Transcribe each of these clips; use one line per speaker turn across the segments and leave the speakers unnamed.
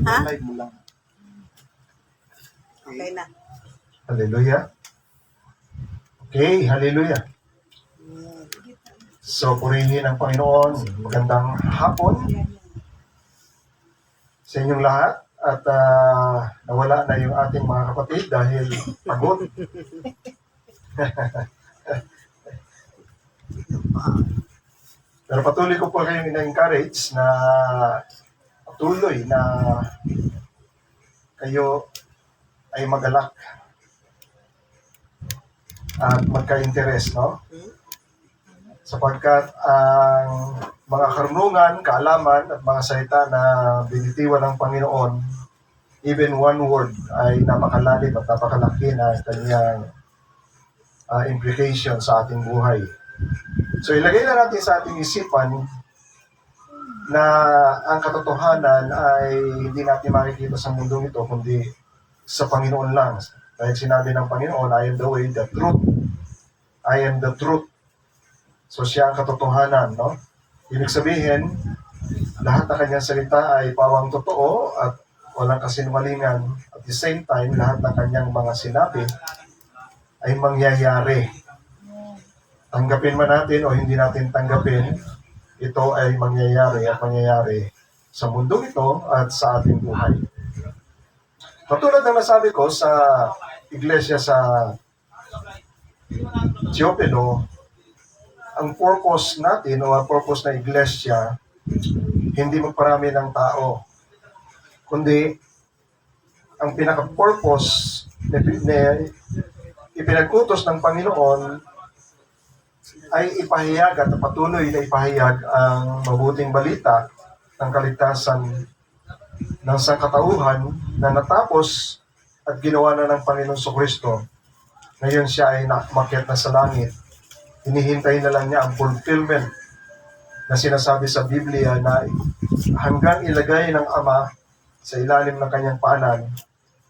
Ha?
Live mo lang.
Okay na.
Hallelujah. Okay, hallelujah. So, purihin ang Panginoon. Magandang hapon sa inyong lahat. At nawala na yung ating mga kapatid dahil pagod. Pero patuloy ko po kayong ina-encourage na patuloy na kayo ay magalak at magka-interest, no? Sapagkat ang mga karunungan, kaalaman at mga salita na binitiwan ng Panginoon, even one word ay napakalalim at napakalaki na kanyang implication sa ating buhay. So ilagay na natin sa ating isipan na ang katotohanan ay hindi natin makikita sa mundong ito, kundi sa Panginoon lang. Dahil sinabi ng Panginoon, I am the way, the truth. I am the truth. So siya ang katotohanan, no? Ibig sabihin, lahat ng kanyang salita ay pawang totoo at walang kasinungalingan. At the same time, lahat ng kanyang mga sinabi ay mangyayari. Tanggapin man natin o hindi natin tanggapin, ito ay mangyayari at mangyayari sa mundo ito at sa ating buhay. Katulad ng nasabi ko sa iglesia sa Teopilo, ang purpose natin o ang purpose ng iglesia, hindi magparami ng tao, kundi ang pinaka-purpose na ipinag-utos ng Panginoon ay ipahayag at patuloy na ipahayag ang mabuting balita ng kaligtasan ng sangkatauhan na natapos at ginawa na ng Panginoon Kristo. Ngayon siya ay nakakyat na sa langit. Hinihintay na lang niya ang fulfillment na sinasabi sa Biblia na hanggang ilagay ng Ama sa ilalim ng kanyang paanan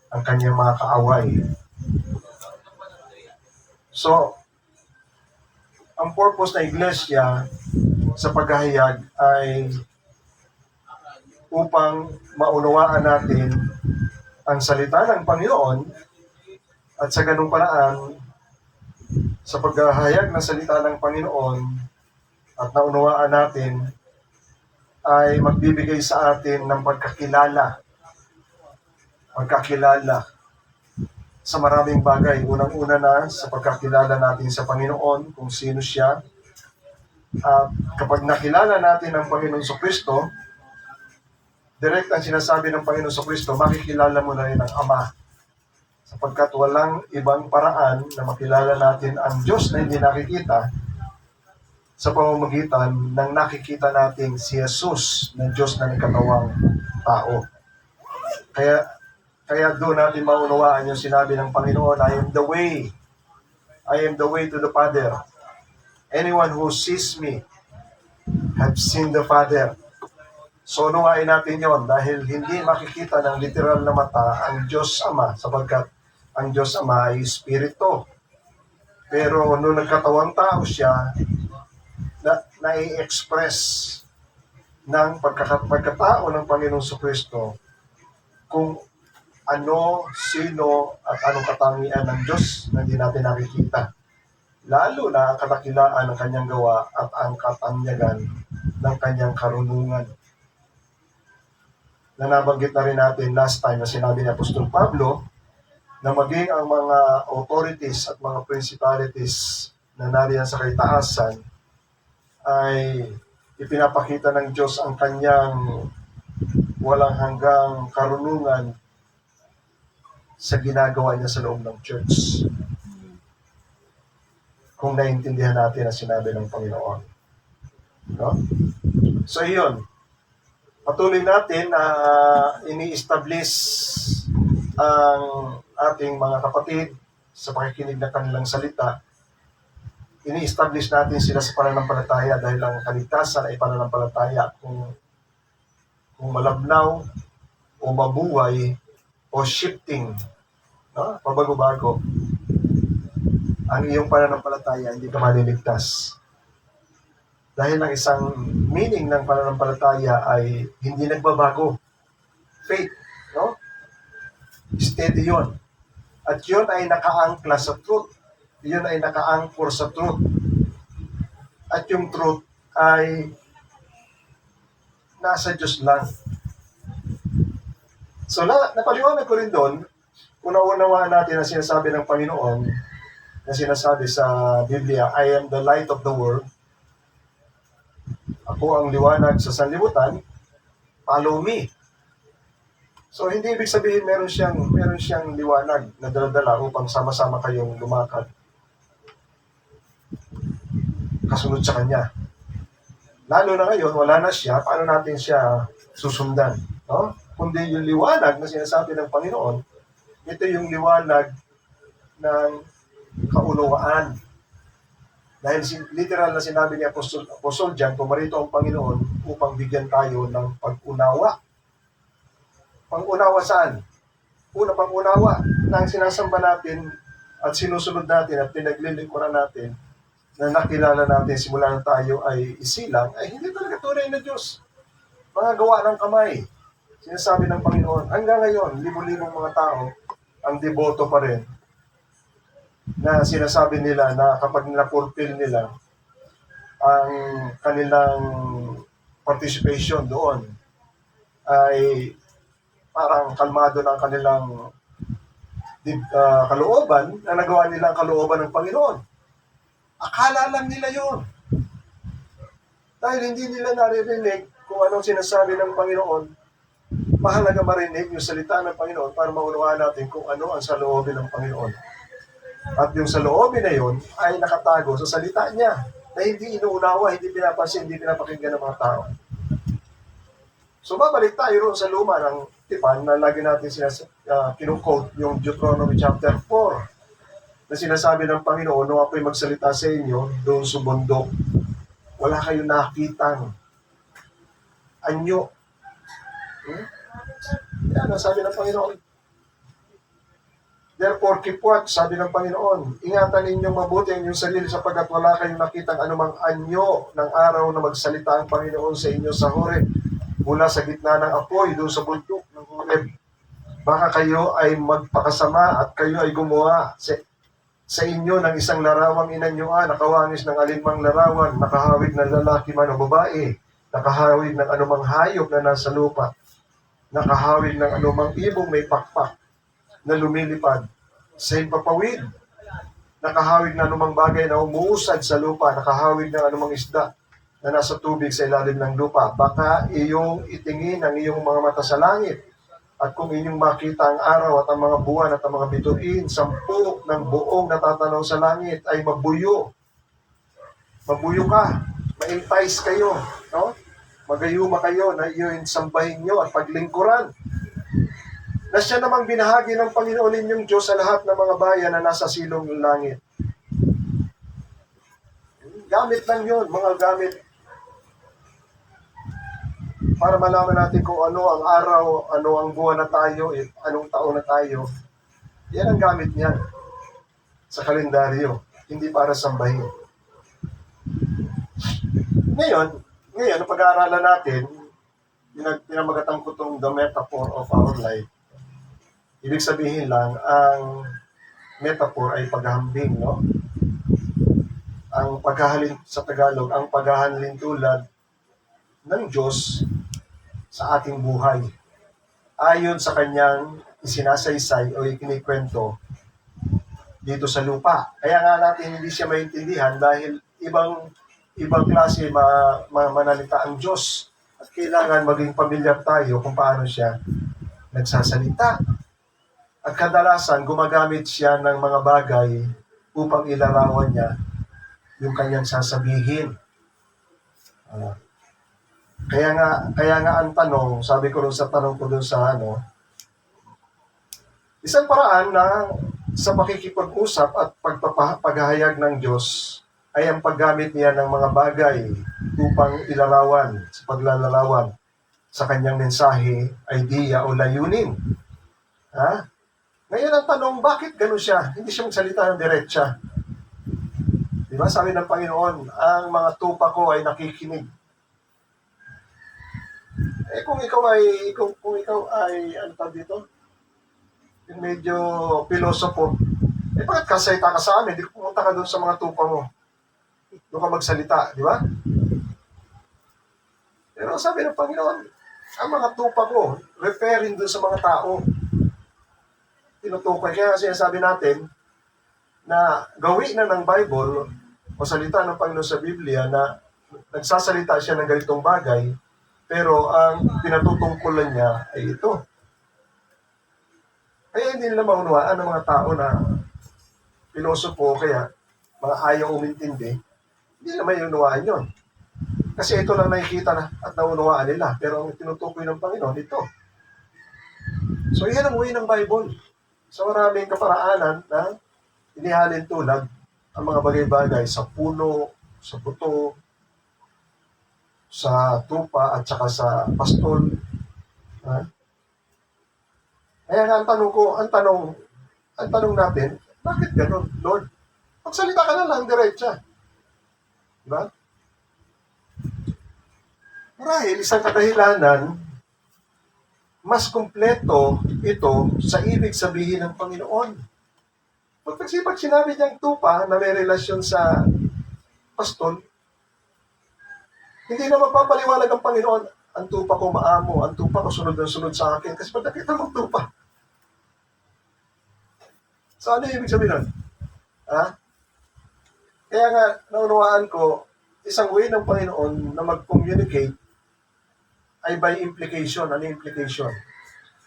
ang kanyang mga kaaway. So, ang purpose ng iglesia sa paghahayag ay upang maunawaan natin ang salita ng Panginoon at sa ganung paraan, sa paghahayag ng salita ng Panginoon at naunawaan natin ay magbibigay sa atin ng pagkakilala sa maraming bagay. Unang-una na sa pagkakilala natin sa Panginoon, kung sino siya. At kapag nakilala natin ang Panginoon Kristo, direct ang sinasabi ng Panginoon Kristo, makikilala mo na rin ang Ama. Sapagkat walang ibang paraan na makilala natin ang Diyos na hindi nakikita sa pamamagitan ng nakikita natin si Jesus na Diyos na nagkatawang tao. Kaya doon natin maunawaan yung sinabi ng Panginoon, I am the way. I am the way to the Father. Anyone who sees me have seen the Father. So unawain natin yon dahil hindi makikita ng literal na mata ang Diyos Ama sapagkat ang Diyos Ama ay Espiritu. Pero nung nagkatawang tao siya, na-i-express ng pagkatao ng Panginoon Kristo kung ano, sino, at anong katangian ng Diyos na hindi natin nakikita. Lalo na ang kadakilaan ng kanyang gawa at ang katanyagan ng kanyang karunungan. Na nabanggit na rin natin last time na sinabi ni Apostol Pablo na maging ang mga authorities at mga principalities na nariyan sa kaitaasan ay ipinapakita ng Diyos ang kanyang walang hanggang karunungan sa ginagawa niya sa loob ng church. Kung naiintindihan natin ang sinabi ng Panginoon. No? So yun, patuloy natin na ini-establish ang ating mga kapatid sa pakikinig ng kanilang salita. Ini-establish natin sila sa pananampalataya dahil ang kaligtasan ay pananampalataya. Kung malabnaw o mabuhay o shifting, no? Pabago-bago, ang iyong pananampalataya, hindi ka maliligtas. Dahil ang isang meaning ng pananampalataya ay hindi nagbabago. Faith No? Steady yun. At yun ay nakaangkla sa truth. Yun ay nakaangkor sa truth. At yung truth ay nasa Diyos lang. So, napaliwanag ko rin doon, una-unawaan natin ang sinasabi ng Panginoon, na sinasabi sa Biblia, I am the light of the world. Ako ang liwanag sa sanlibutan, follow me. So, hindi ibig sabihin meron siyang liwanag na dala-dala upang sama-sama kayong lumakad kasunod sa Kanya. Lalo na ngayon, wala na siya, paano natin siya susundan? No? Kundi yung liwanag na sinasabi ng Panginoon, ito yung liwanag ng kaunawaan. Dahil literal na sinabi ni Apostol John, pumarito ang Panginoon upang bigyan tayo ng pag-unawa. Pang-unawa saan? Pang-unawa na ang sinasamba natin at sinusunod natin at pinaglilingkuran natin na nakilala natin simula na tayo ay isilang, ay hindi talaga tunay na Diyos. Mga gawa ng kamay. Sinasabi ng Panginoon, hanggang ngayon, libo-libong mga tao ang deboto pa rin na sinasabi nila na kapag na-fulfill nila ang kanilang participation doon ay parang kalmado ng kanilang kalooban na nagawa nila ang kalooban ng Panginoon. Akala lang nila yon. Dahil hindi nila naririnig kung anong sinasabi ng Panginoon, mahalaga marinig yung salita ng Panginoon para maunawaan natin kung ano ang saloobin ng Panginoon. At yung saloobin na yun ay nakatago sa salita niya na hindi inuunawa, hindi pinapansin, hindi pinapakinggan ng mga tao. So babalik tayo roon sa luma ng tipan na lagi natin kinuquote yung Deuteronomy chapter 4 na sinasabi ng Panginoon, nung ako'y magsalita sa inyo doon sa bundok, wala kayong nakitang anyo. Yan ang sabi ng Panginoon. Therefore, keep watch, sabi ng Panginoon, ingatan ninyong mabuti ang inyong sarili sapagkat wala kayong nakitang anumang anyo ng araw na magsalita ang Panginoon sa inyo sa Horeb, mula sa gitna ng apoy doon sa bundok ng Horeb. Baka kayo ay magpakasama at kayo ay gumawa sa inyo ng isang larawang inanyuan, nakawangis ng alinmang larawan, nakahawig ng lalaki man o babae, nakahawig ng anumang hayop na nasa lupa, nakahawig ng anumang ibong may pakpak na lumilipad sa himpapawid, nakahawig ng anumang bagay na umuusad sa lupa, nakahawig ng anumang isda na nasa tubig sa ilalim ng lupa. Baka iyong itingin ang iyong mga mata sa langit, at kung inyong makita ang araw at ang mga buwan at ang mga bituin, 10 ng buong natatanaw sa langit ay mabuyo. Mabuyo ka, ma-entice kayo, no? Magayuma kayo na iyon sambahin nyo at paglingkuran. Na siya namang binahagi ng Panginoon ninyong Diyos sa lahat ng mga bayan na nasa silong ng langit. Gamit lang yun, mga gamit para malaman natin kung ano ang araw, ano ang buwan na tayo, anong taon na tayo. Yan ang gamit niya sa kalendaryo, hindi para sambahin. Ngayon, ang pag-aaralan natin, pinamagatan ko itong the metaphor of our life. Ibig sabihin lang, ang metaphor ay paghahambing, no? Ang paghahalin sa Tagalog, ang paghahalin tulad ng Diyos sa ating buhay. Ayon sa kanyang isinasaysay o ikinikwento dito sa lupa. Kaya nga natin hindi siya maintindihan dahil ibang klase manalita ang Diyos. At kailangan maging pamilyar tayo kung paano siya nagsasalita. At kadalasan gumagamit siya ng mga bagay upang ilarawan niya yung kanyang sasabihin. Kaya nga ang tanong, sabi ko rin sa tanong ko dun sa isang paraan na sa pakikipag-usap at paghahayag ng Diyos ay ang paggamit niya ng mga bagay upang ilarawan, sa paglalarawan sa kanyang mensahe, idea o layunin. Ngayon ang tanong, bakit gano'n siya? Hindi siya magsalita ng diretsa. Diba? Sabi ng Panginoon, ang mga tupa ko ay nakikinig. Kung ikaw ay, ano tawag dito, yung medyo pilosopo, bakit kasalita ka sa amin? Di pumunta ka doon sa mga tupa mo. Doon ka magsalita, di ba? Pero sabi ng Panginoon, ang mga tupa ko, referring doon sa mga tao, tinutukoy. Kaya sinasabi natin na gawin na ng Bible o salita ng Panginoon sa Biblia na nagsasalita siya ng ganitong bagay, pero ang pinatutungkulan niya ay ito. Kaya hindi nila maunawaan ng mga tao na pilosopo, kaya mga ayaw umintindi, hindi nila may unawaan yun. Kasi ito lang nakikita na at naunawaan nila. Pero ang tinutukoy ng Panginoon, ito. So, yan ang way ng Bible. Sa maraming kaparaanan na inihalin tulad ang mga bagay-bagay sa puno, sa buto, sa tupa, at saka sa pastol. Ha? Kaya nga ang tanong natin, bakit ganun, Lord? Magsalita ka na lang, diretsa. Diba? Marahil, isang kadahilanan, mas kumpleto ito sa ibig sabihin ng Panginoon. Pag sinabi niyang tupa na may relasyon sa pastol, hindi na magpapaliwanag ang Panginoon, ang tupa ko maamo, ang tupa ko sunod na sunod sa akin. Kasi pag nakita mong tupa. So ano yung ibig sabihin nun? Ha? Kaya nga, naunawaan ko, isang way ng Panginoon na mag-communicate ay by implication. Ano yung implication?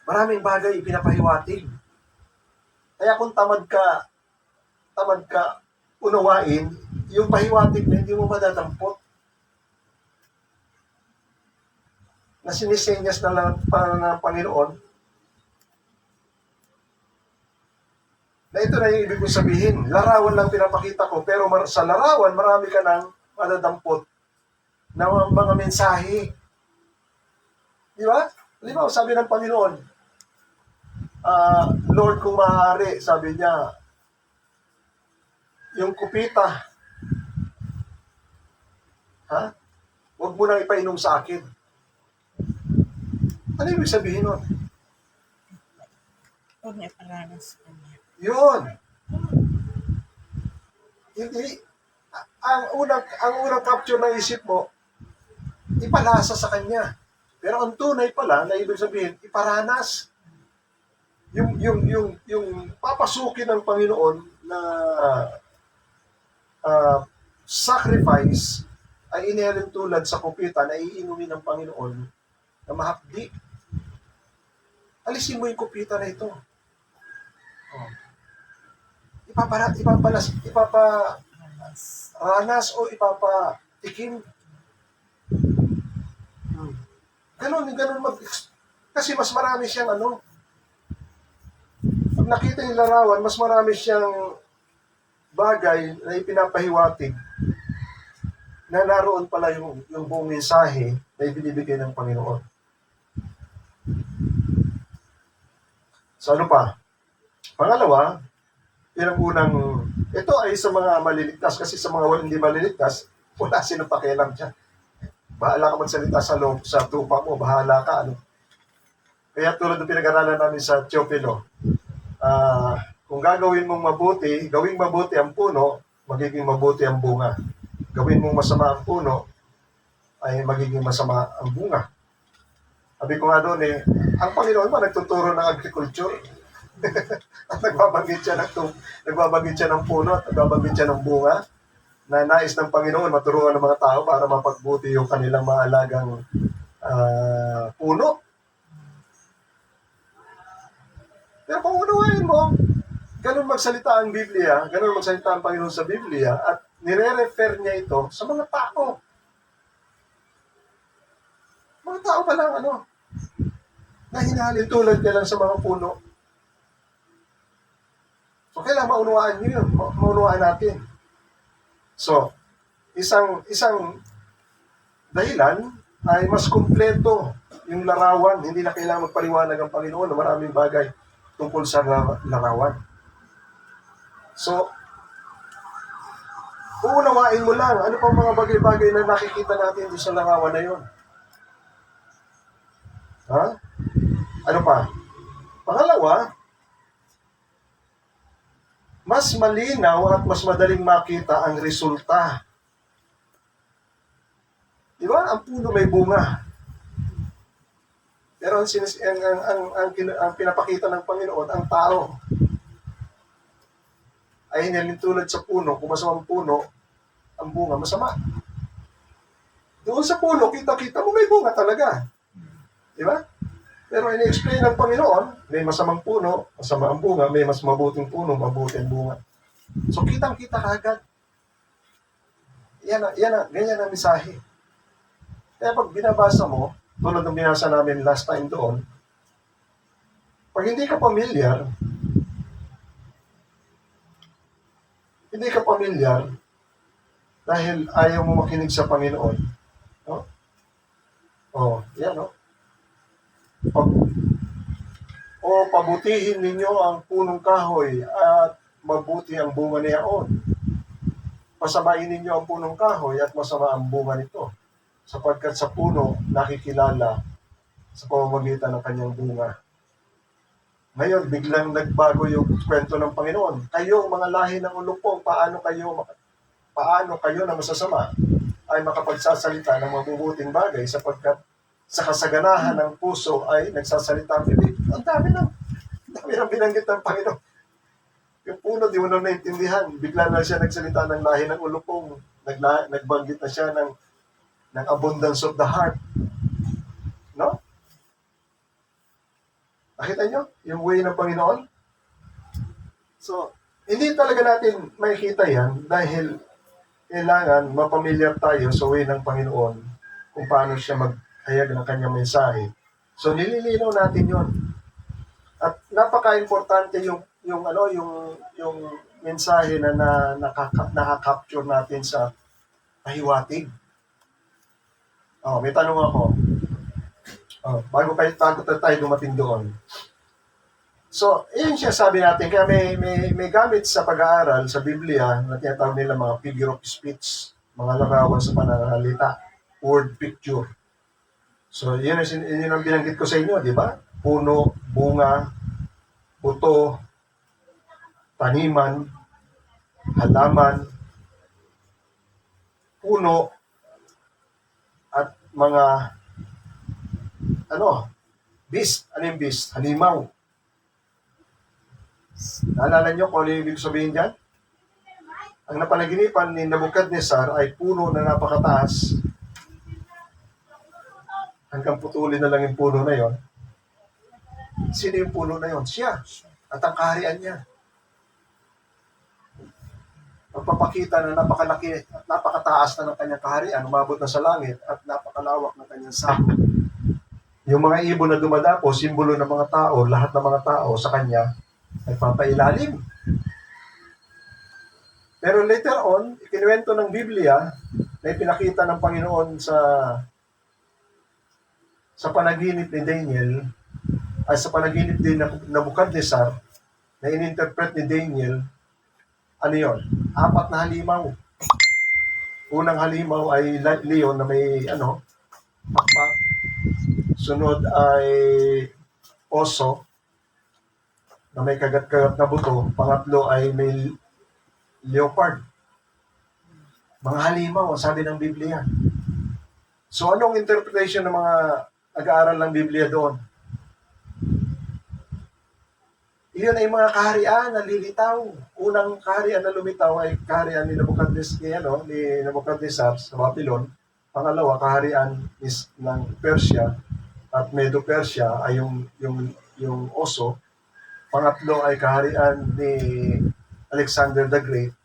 Maraming bagay ipinapahiwatig. Kaya kung tamad ka unawain, yung pahiwatig na hindi mo madadampot. Na sinisenyas na lang ng Panginoon, na ito na yung ibig kong sabihin. Larawan lang pinapakita ko, pero sa larawan, marami ka nang madadampot na mga mensahe. Di ba? Halimbawa, sabi ng Panginoon, Lord, kung maaari, sabi niya, yung kupita, huwag mo nang ipainom sa akin. Ano ibig sabihin nun?
Huwag na iparanas ka niya.
Yun. Hindi. Ang unang capture ng isip mo, ipalasa sa kanya. Pero ang tunay pala, na ibig sabihin, iparanas. Yung papasukin ng Panginoon na sacrifice ay inihalin tulad sa kupita na iinumin ng Panginoon na mahapdi. Alisin mo yung kupita na ito. Ipaparanas o ipapatikim. Ganun kasi mas marami siyang pag nakita yung larawan, mas marami siyang bagay na ipinapahiwatig na naroon pala yung buong mensahe na ibinibigay ng Panginoon. So ano pa? Pangalawa, ito ay sa mga maliligtas, kasi sa mga hindi maliligtas, wala silang pakialam dyan. Bahala ka magsalita sa tupa mo, bahala ka. Kaya tulad ng pinag-aralan namin sa Teopilo, kung gagawin mong mabuti, gawing mabuti ang puno, magiging mabuti ang bunga. Gawin mong masama ang puno, ay magiging masama ang bunga. Sabi ko nga doon ang Panginoon ba nagtuturo ng agriculture? At nagbabanggit siya ng puno at nagbabanggit siya ng bunga na nais ng Panginoon maturuan ng mga tao para mapagbuti yung kanilang mga alagang puno. Pero kung unawain mo, ganun magsalita ang Biblia, ganun magsalita ang Panginoon sa Biblia, at nire-refer niya ito sa mga tao. Mga tao pa lang, na hinahalin tulad niya lang sa mga puno. So, kailangan maunawaan niyo yun. Maunawaan natin. So, isang dahilan ay mas kumpleto yung larawan. Hindi na kailangan magpaliwanag ang Panginoon na maraming bagay tungkol sa larawan. So, uunawain mo lang ano pang mga bagay-bagay na nakikita natin sa larawan na yun. Ha? Ano pa? Pangalawa, mas malinaw at mas madaling makita ang resulta. Di ba? Ang puno may bunga. Pero ang pinapakita ng Panginoon, ang tao, ay hinalintulad sa puno. Kung masamang puno, ang bunga masama. Doon sa puno, kita-kita mo may bunga talaga. Di ba? Pero ini-explain ng Panginoon, may masamang puno, masama ang bunga, may mas mabuting puno, mabuti ang bunga. So kitang-kita kagad. Ganyan ang mensahe. Kaya pag binabasa mo, tulad ng binasa namin last time doon, pag hindi ka pamilyar, dahil ayaw mo makinig sa Panginoon, no? Yan, no? Pabutihin ninyo ang punong kahoy at mabuti ang bunga niyaon. Pasamain ninyo ang punong kahoy at masama ang bunga nito, sapagkat sa puno nakikilala sa pamamagitan ng kanyang bunga. Ngayon, biglang nagbago yung kwento ng Panginoon. Kayo, mga lahi ng ulupong, paano kayo na masasama ay makapagsasalita ng mabubuting bagay sapagkat sa kasaganahan ng puso ay nagsasalita ang bibig. Ang dami ng binanggit ng Panginoon. Yung puno, di mo na naintindihan. Bigla na siya nagsalita ng lahi ng ulupong. Nagbanggit na siya ng abundance of the heart. No? Nakita nyo? Yung way ng Panginoon? So, hindi talaga natin makikita yan dahil kailangan mapamilyar tayo sa way ng Panginoon kung paano siya maghayag ng kanyang mensahe. So, nililinaw natin yon. At napaka-importante yung mensahe na nakaka-capture natin sa pahiwatig. May tanong ako. Bago tayo dumating doon. So, yun siya sabi natin. Kaya may gamit sa pag-aaral sa Biblia na tinatawag nila mga figure of speech, mga larawan sa pananalita, word picture. So, yun ang binanggit ko sa inyo, di ba? Puno, bunga, buto, taniman, halaman, puno, at mga beast. Ano yung beast? Halimaw. Naalala nyo kung ano yung ibig sabihin dyan? Ang napanaginipan ni Nebuchadnezzar ay puno na napakataas. Hanggang putulin na lang yung puno na yon. Sino yung puno na yon? Siya. At ang kaharian niya. Magpapakita na napakalaki at napakataas na ng kanyang kaharian, umabot na sa langit at napakalawak ng kanyang sako. Yung mga ibon na dumadapo, simbolo ng mga tao, lahat ng mga tao sa kanya, nagpapailalim. Pero later on, ikinuwento ng Biblia na ipinakita ng Panginoon sa panaginip ni Daniel, ay sa panaginip din ng Nebuchadnezzar, na ininterpret ni Daniel, ano yun? 4 na halimaw. Unang halimaw ay leon na may pakpak. Sunod ay oso na may kagat-kagat na buto. Pangatlo ay may leopard. Mga halimaw, sabi ng Biblia. So anong interpretation ng mga nag-aaral ng Biblia doon? Iyon ay mga kaharian na lilitaw. Unang kaharian na lumitaw ay kaharian ni Nebuchadnezzar sa Babylon. Pangalawa, kaharian ng Persia at Medo-Persia ay yung oso. Pangatlo ay kaharian ni Alexander the Great,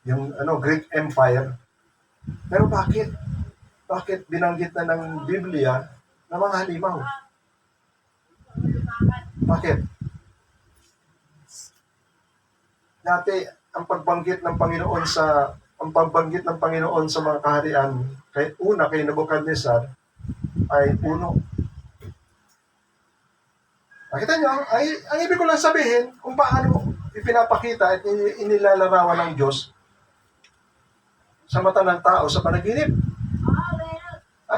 yung Greek Empire. Pero bakit? Bakit binanggit na ng Biblia na mga halimaw? Bakit? Dati ang pagbanggit ng Panginoon sa mga kaharian kay Nebuchadnezzar ay puno. Nakita nyo? Ang ibig ko lang sabihin kung paano ipinapakita at inilalarawan ng Diyos sa mata ng tao sa panaginip.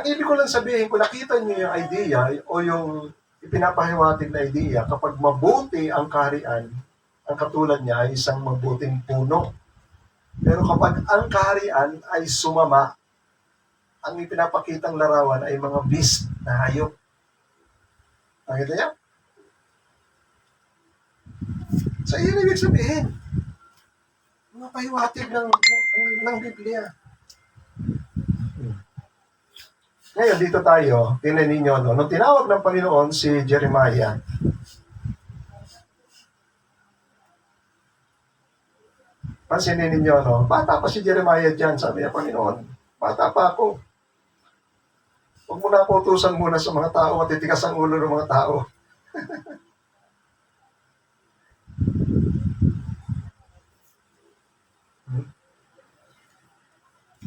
Ang ibig ko lang sabihin, kung nakita niyo yung idea o yung ipinapahiwatig na idea, kapag mabuti ang kaharian, ang katulad niya ay isang mabuting puno. Pero kapag ang kaharian ay sumama, ang ipinapakitang larawan ay mga beast na hayop. Nakita niya? So, yun ibig sabihin. Mga pahiwatig ng Biblia. Ngayon, dito tayo, tingnan ninyo, no? Nung tinawag ng Panginoon si Jeremiah, pansinin ninyo, no? Bata pa si Jeremiah dyan, sabi niya, Panginoon, bata pa ako. Huwag mo na ako utusan muna sa mga tao at titigas ang ulo ng mga tao.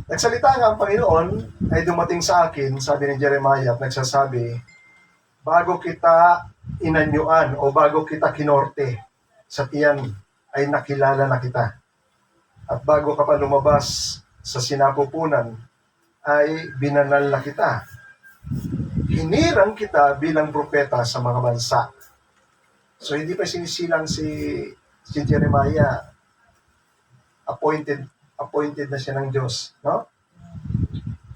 Nagsalita nga ang Panginoon ay dumating sa akin, sabi ni Jeremiah, at nagsasabi, bago kita inanyuan o bago kita kinorte sa tiyan, ay nakilala na kita. At bago ka pa lumabas sa sinapupunan, ay binanal na kita. Hinirang kita bilang propeta sa mga bansa. So hindi pa sinisilang si Jeremiah. Appointed na siya ng Diyos, no?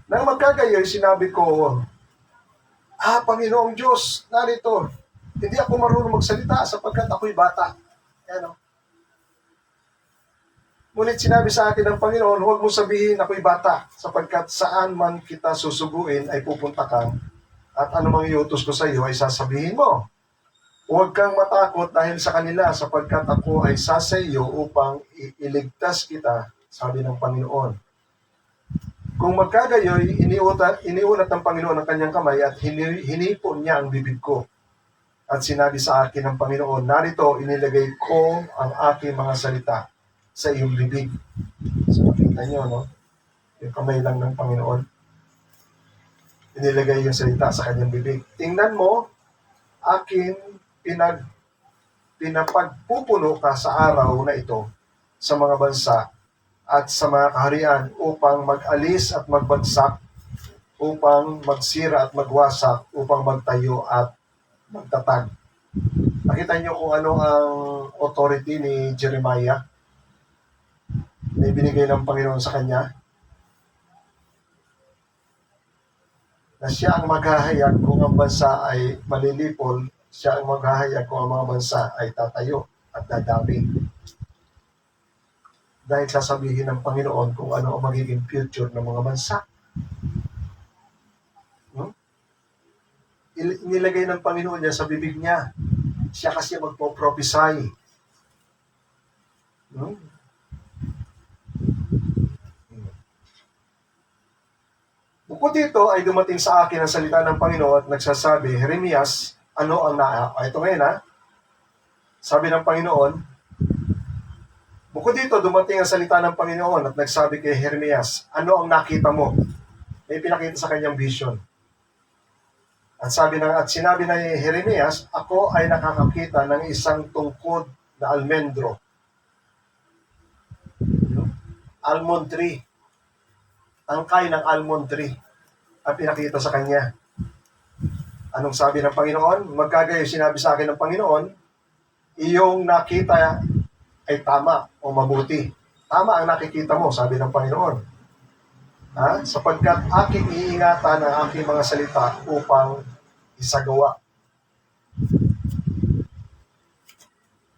Nang magkagayoy, sinabi ko, Panginoong Diyos, narito, hindi ako marunong magsalita sapagkat ako'y bata. Ano? Ngunit sinabi sa akin ng Panginoon, huwag mo sabihin ako'y bata, sapagkat saan man kita susuguin ay pupunta ka, at anumang iutos ko sa iyo ay sasabihin mo. Huwag kang matakot dahil sa kanila, sapagkat ako ay sa iyo upang iligtas kita, sabi ng Panginoon. Kung magkagayoy, iniulat ng Panginoon ang kanyang kamay at hinipon niya ang bibig ko. At sinabi sa akin ng Panginoon, narito, inilagay ko ang aking mga salita sa iyong bibig. So, nakita niyo, no? Yung kamay lang ng Panginoon. Inilagay yung salita sa kanyang bibig. Tingnan mo, aking pinapagpupuno ka sa araw na ito sa mga bansa at sa mga kaharian upang mag-alis at magbagsak, upang magsira at magwasak, upang magtayo at magtatag. Nakita niyo kung ano ang authority ni Jeremiah na ibinigay ng Panginoon sa kanya? Na siya ang maghahayag kung ang bansa ay malilipol, siya ang maghahayag kung ang mga bansa ay tatayo at dadami. Dahil sasabihin ng Panginoon kung ano ang magiging future ng mga bansa. Inilagay ng Panginoon niya sa bibig niya. Siya kasi magpo-prophesy. Bukod dito ay dumating sa akin ang salita ng Panginoon at nagsasabi, Jeremias, ano ang ito ngayon sabi ng Panginoon, bukod dito, dumating ang salita ng Panginoon at nagsabi kay Jeremias, ano ang nakita mo? May pinakita sa kanyang vision. At sinabi na Jeremias, ako ay nakakakita ng isang tungkod na almendro. Almond tree. Tangkay ng almond tree. Ang pinakita sa kanya. Anong sabi ng Panginoon? Magkagayo sinabi sa akin ng Panginoon, iyong nakita ay tama o mabuti. Tama ang nakikita mo, sabi ng Panginoon. Sapagkat aking iingatan ang aking mga salita upang isagawa.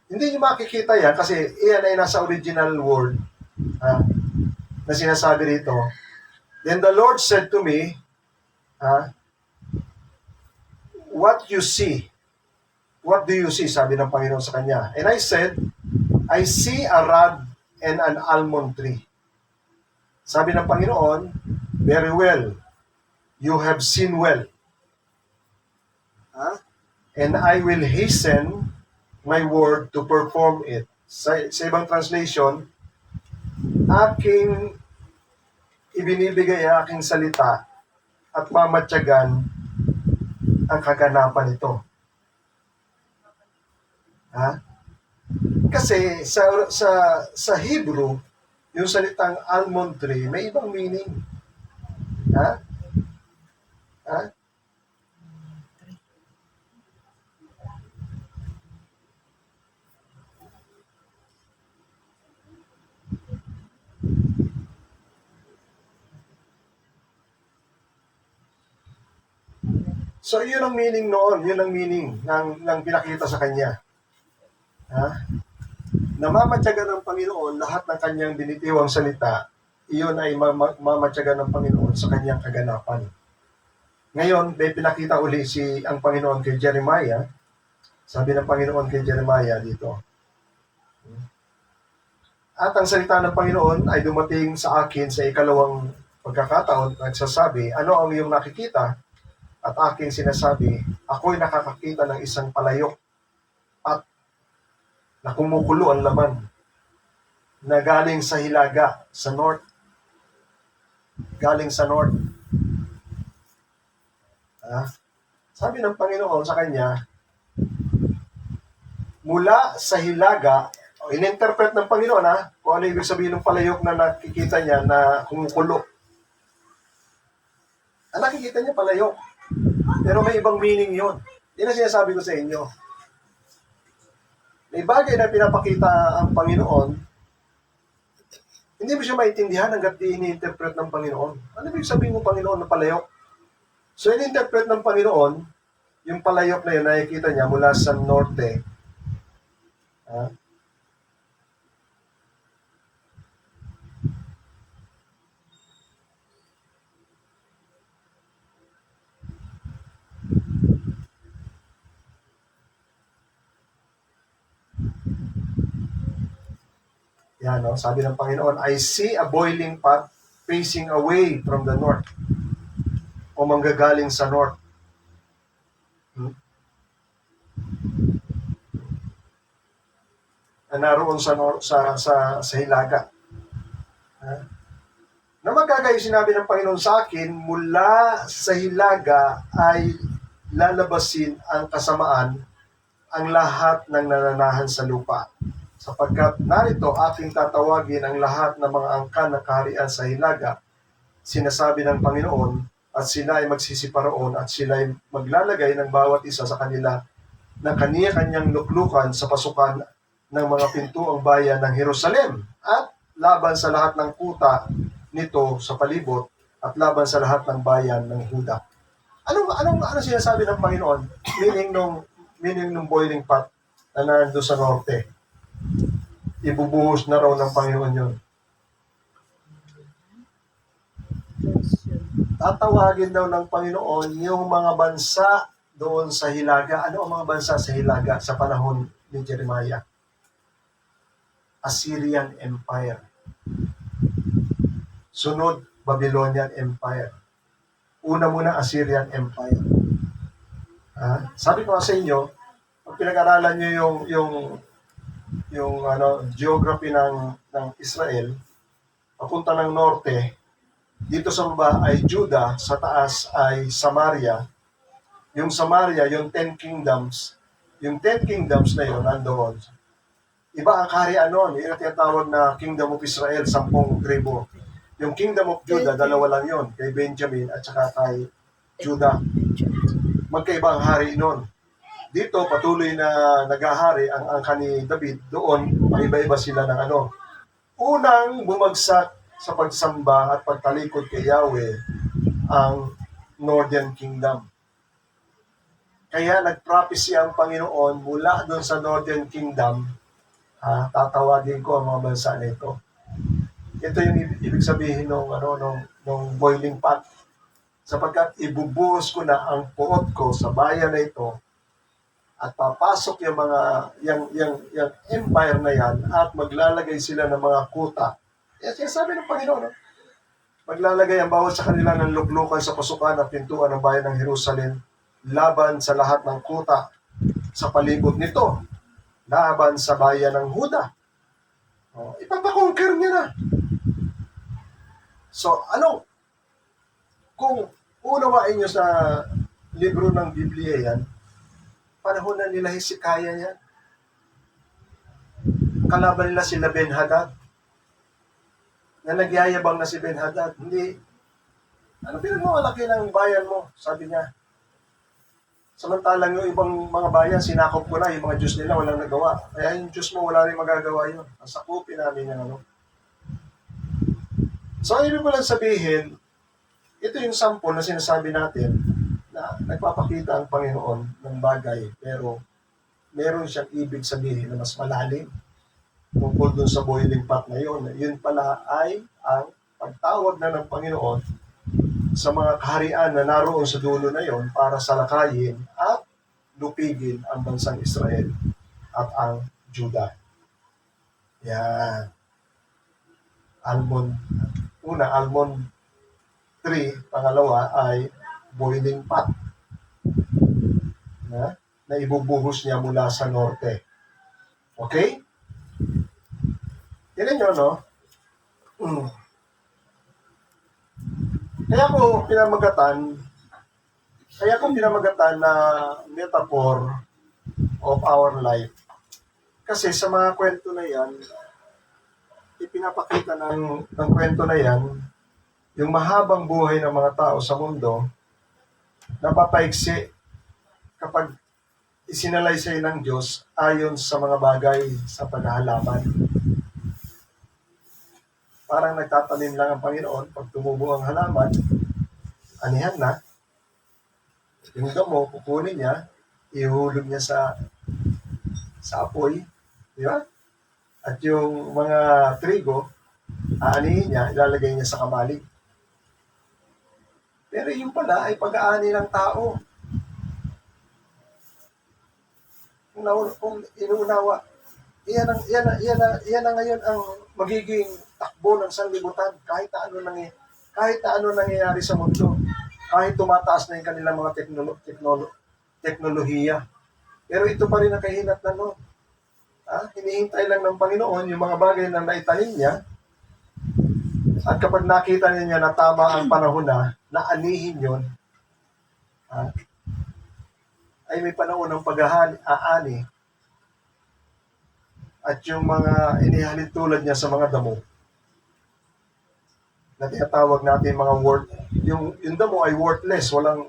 Hindi niyo makikita yan kasi iyan ay nasa original word na sinasabi rito. Then the Lord said to me, what you see? What do you see? Sabi ng Panginoon sa kanya. And I said, I see a rod and an almond tree. Sabi ng Panginoon, very well. You have seen well. And I will hasten my word to perform it. Sa ibang translation, aking ibinibigay ang aking salita at mamatyagan ang kaganapan nito. Kasi sa Hebrew, yung salitang almond tree, may ibang meaning. Ha? So, yun ang meaning noon. Yun ang meaning ng pinakita sa kanya. Ha? Namamatyagan ng Panginoon lahat ng kanyang binitiwang salita, iyon ay mamatyagan ng Panginoon sa kanyang kaganapan. Ngayon, may pinakita uli ang Panginoon kay Jeremiah. Sabi ng Panginoon kay Jeremiah dito, at ang salita ng Panginoon ay dumating sa akin sa ikalawang pagkakataon, nagsasabi, ano ang iyong nakikita? At aking sinasabi, ako'y nakakakita ng isang palayok at na kumukulo ang laman na galing sa hilaga, sa north. Galing sa north. Sabi ng Panginoon sa kanya, mula sa hilaga, in-interpret ng Panginoon kung ano ibig sabihin ng palayok na nakikita niya na kumukulo. Ang nakikita niya palayok. Pero may ibang meaning yun. Yan ang sinasabi ko sa inyo. May bagay na pinapakita ang Panginoon, hindi mo siya maintindihan hanggat di ini-interpret ng Panginoon. Ano ibig sabihin ng Panginoon na palayok? So, in-interpret ng Panginoon, yung palayok na yun, nakikita niya mula sa norte. Yan, no? Sabi ng Panginoon, I see a boiling pot facing away from the north. O manggagaling sa north. Na naroon sa hilaga. Na magagayo sinabi ng Panginoon sa akin, mula sa hilaga ay lalabasin ang kasamaan ang lahat ng nananahan sa lupa. Sapagkat narito aking tatawagin ang lahat ng mga angkan na kaharian sa hilaga, sinasabi ng Panginoon, at sila ay magsisiparoon at sila ay maglalagay ng bawat isa sa kanila ng kaniya-kanyang luklukan sa pasukan ng mga pintuang bayan ng Jerusalem at laban sa lahat ng kuta nito sa palibot at laban sa lahat ng bayan ng Huda. Anong sinasabi ng Panginoon? Meaning nung boiling pot na nando sa norte. Ibubuhos na raw ng Panginoon yun. Tatawagin daw ng Panginoon yung mga bansa doon sa hilaga. Ano ang mga bansa sa hilaga sa panahon ni Jeremiah? Assyrian Empire. Sunod, Babylonian Empire. Una muna, Assyrian Empire. Sabi ko sa inyo, pag pinag-aralan nyo yung geography ng Israel, papunta ng norte, dito sa baba ay Judah, sa taas ay Samaria. Yung Samaria, yung 10 kingdoms, yung 10 kingdoms na yun, nandoon. Iba ang kaharian noon, yung tinatawag na Kingdom of Israel, 10 tribo. Yung Kingdom of Judah, dalawa lang yun, kay Benjamin at saka kay Judah. Magkaiba ang hari noon. Dito, patuloy na naghahari ang kani David. Doon, iba-iba sila ng unang bumagsak sa pagsamba at pagtalikod kay Yahweh ang Northern Kingdom. Kaya nag-prophecy ang Panginoon mula doon sa Northern Kingdom, tatawagin ko ang mga bansa nito. Ito yung ibig sabihin nung boiling pot. Sapagkat ibubuhos ko na ang puot ko sa bayan na ito at papasok yung empire na yan at maglalagay sila ng mga kuta. Yan sabi ng Panginoon. Maglalagay ang bawat sa kanila ng luklukan sa pasukan at pintuan ng bayan ng Jerusalem laban sa lahat ng kuta sa palibot nito. Laban sa bayan ng Huda. Ipapakonquer niya na. So, kung unawain nyo sa libro ng Biblia yan, panahon na nila Hezekiah yan. Kalaban nila sila Ben-Hadad. Na nagyayabang na si Ben-Hadad. Hindi. Ano pinagmamalaki ng bayan mo? Sabi niya. Samantalang yung ibang mga bayan, sinakop ko na, yung mga Diyos nila walang nagawa. Kaya yung Diyos mo, wala rin magagawa yun. Sakupin namin yung ano. So, ibig ko lang sabihin, ito yung sample na sinasabi natin na nagpapakita ang Panginoon ng bagay, pero meron siyang ibig sabihin na mas malalim tungkol dun sa boiling pot na yun. Yun pala ay ang pagtawag na ng Panginoon sa mga kaharian na naroon sa dulo na yon para salakayin at lupigin ang bansang Israel at ang Juda. Yan. Almond, almond tree, pangalawa ay boiling pot na ibubuhos niya mula sa norte. Okay? Tignan nyo, no? Kaya ko pinamagatan na metaphor of our life. Kasi sa mga kwento na yan, ipinapakita ng kwento na yan, yung mahabang buhay ng mga tao sa mundo, napapaiksi kapag isinalaysay ng Diyos ayon sa mga bagay sa paghahalaman. Parang nagtatanim lang ang Panginoon, pag tumubo ang halaman, anihan na, yung damo, kukunin niya, ihulog niya sa apoy, di ba? At yung mga trigo, aanihin niya, ilalagay niya sa kamalig. Pero yung pala ay pag-aani ng tao. Kung inuunawa, yan na ngayon ang magiging takbo ng sanlibutan kahit na ano nangyayari sa mundo. Kahit tumataas na yung kanilang mga teknolohiya. Pero ito pa rin ang kahinatnan nun. Hinihintay lang ng Panginoon yung mga bagay na naitanim niya. At kapag nakita niya na tama ang panahon na anihin yun, ay may panahon ng pag-aani at yung mga inihalin tulad niya sa mga damo na tinatawag natin mga yung damo ay worthless, walang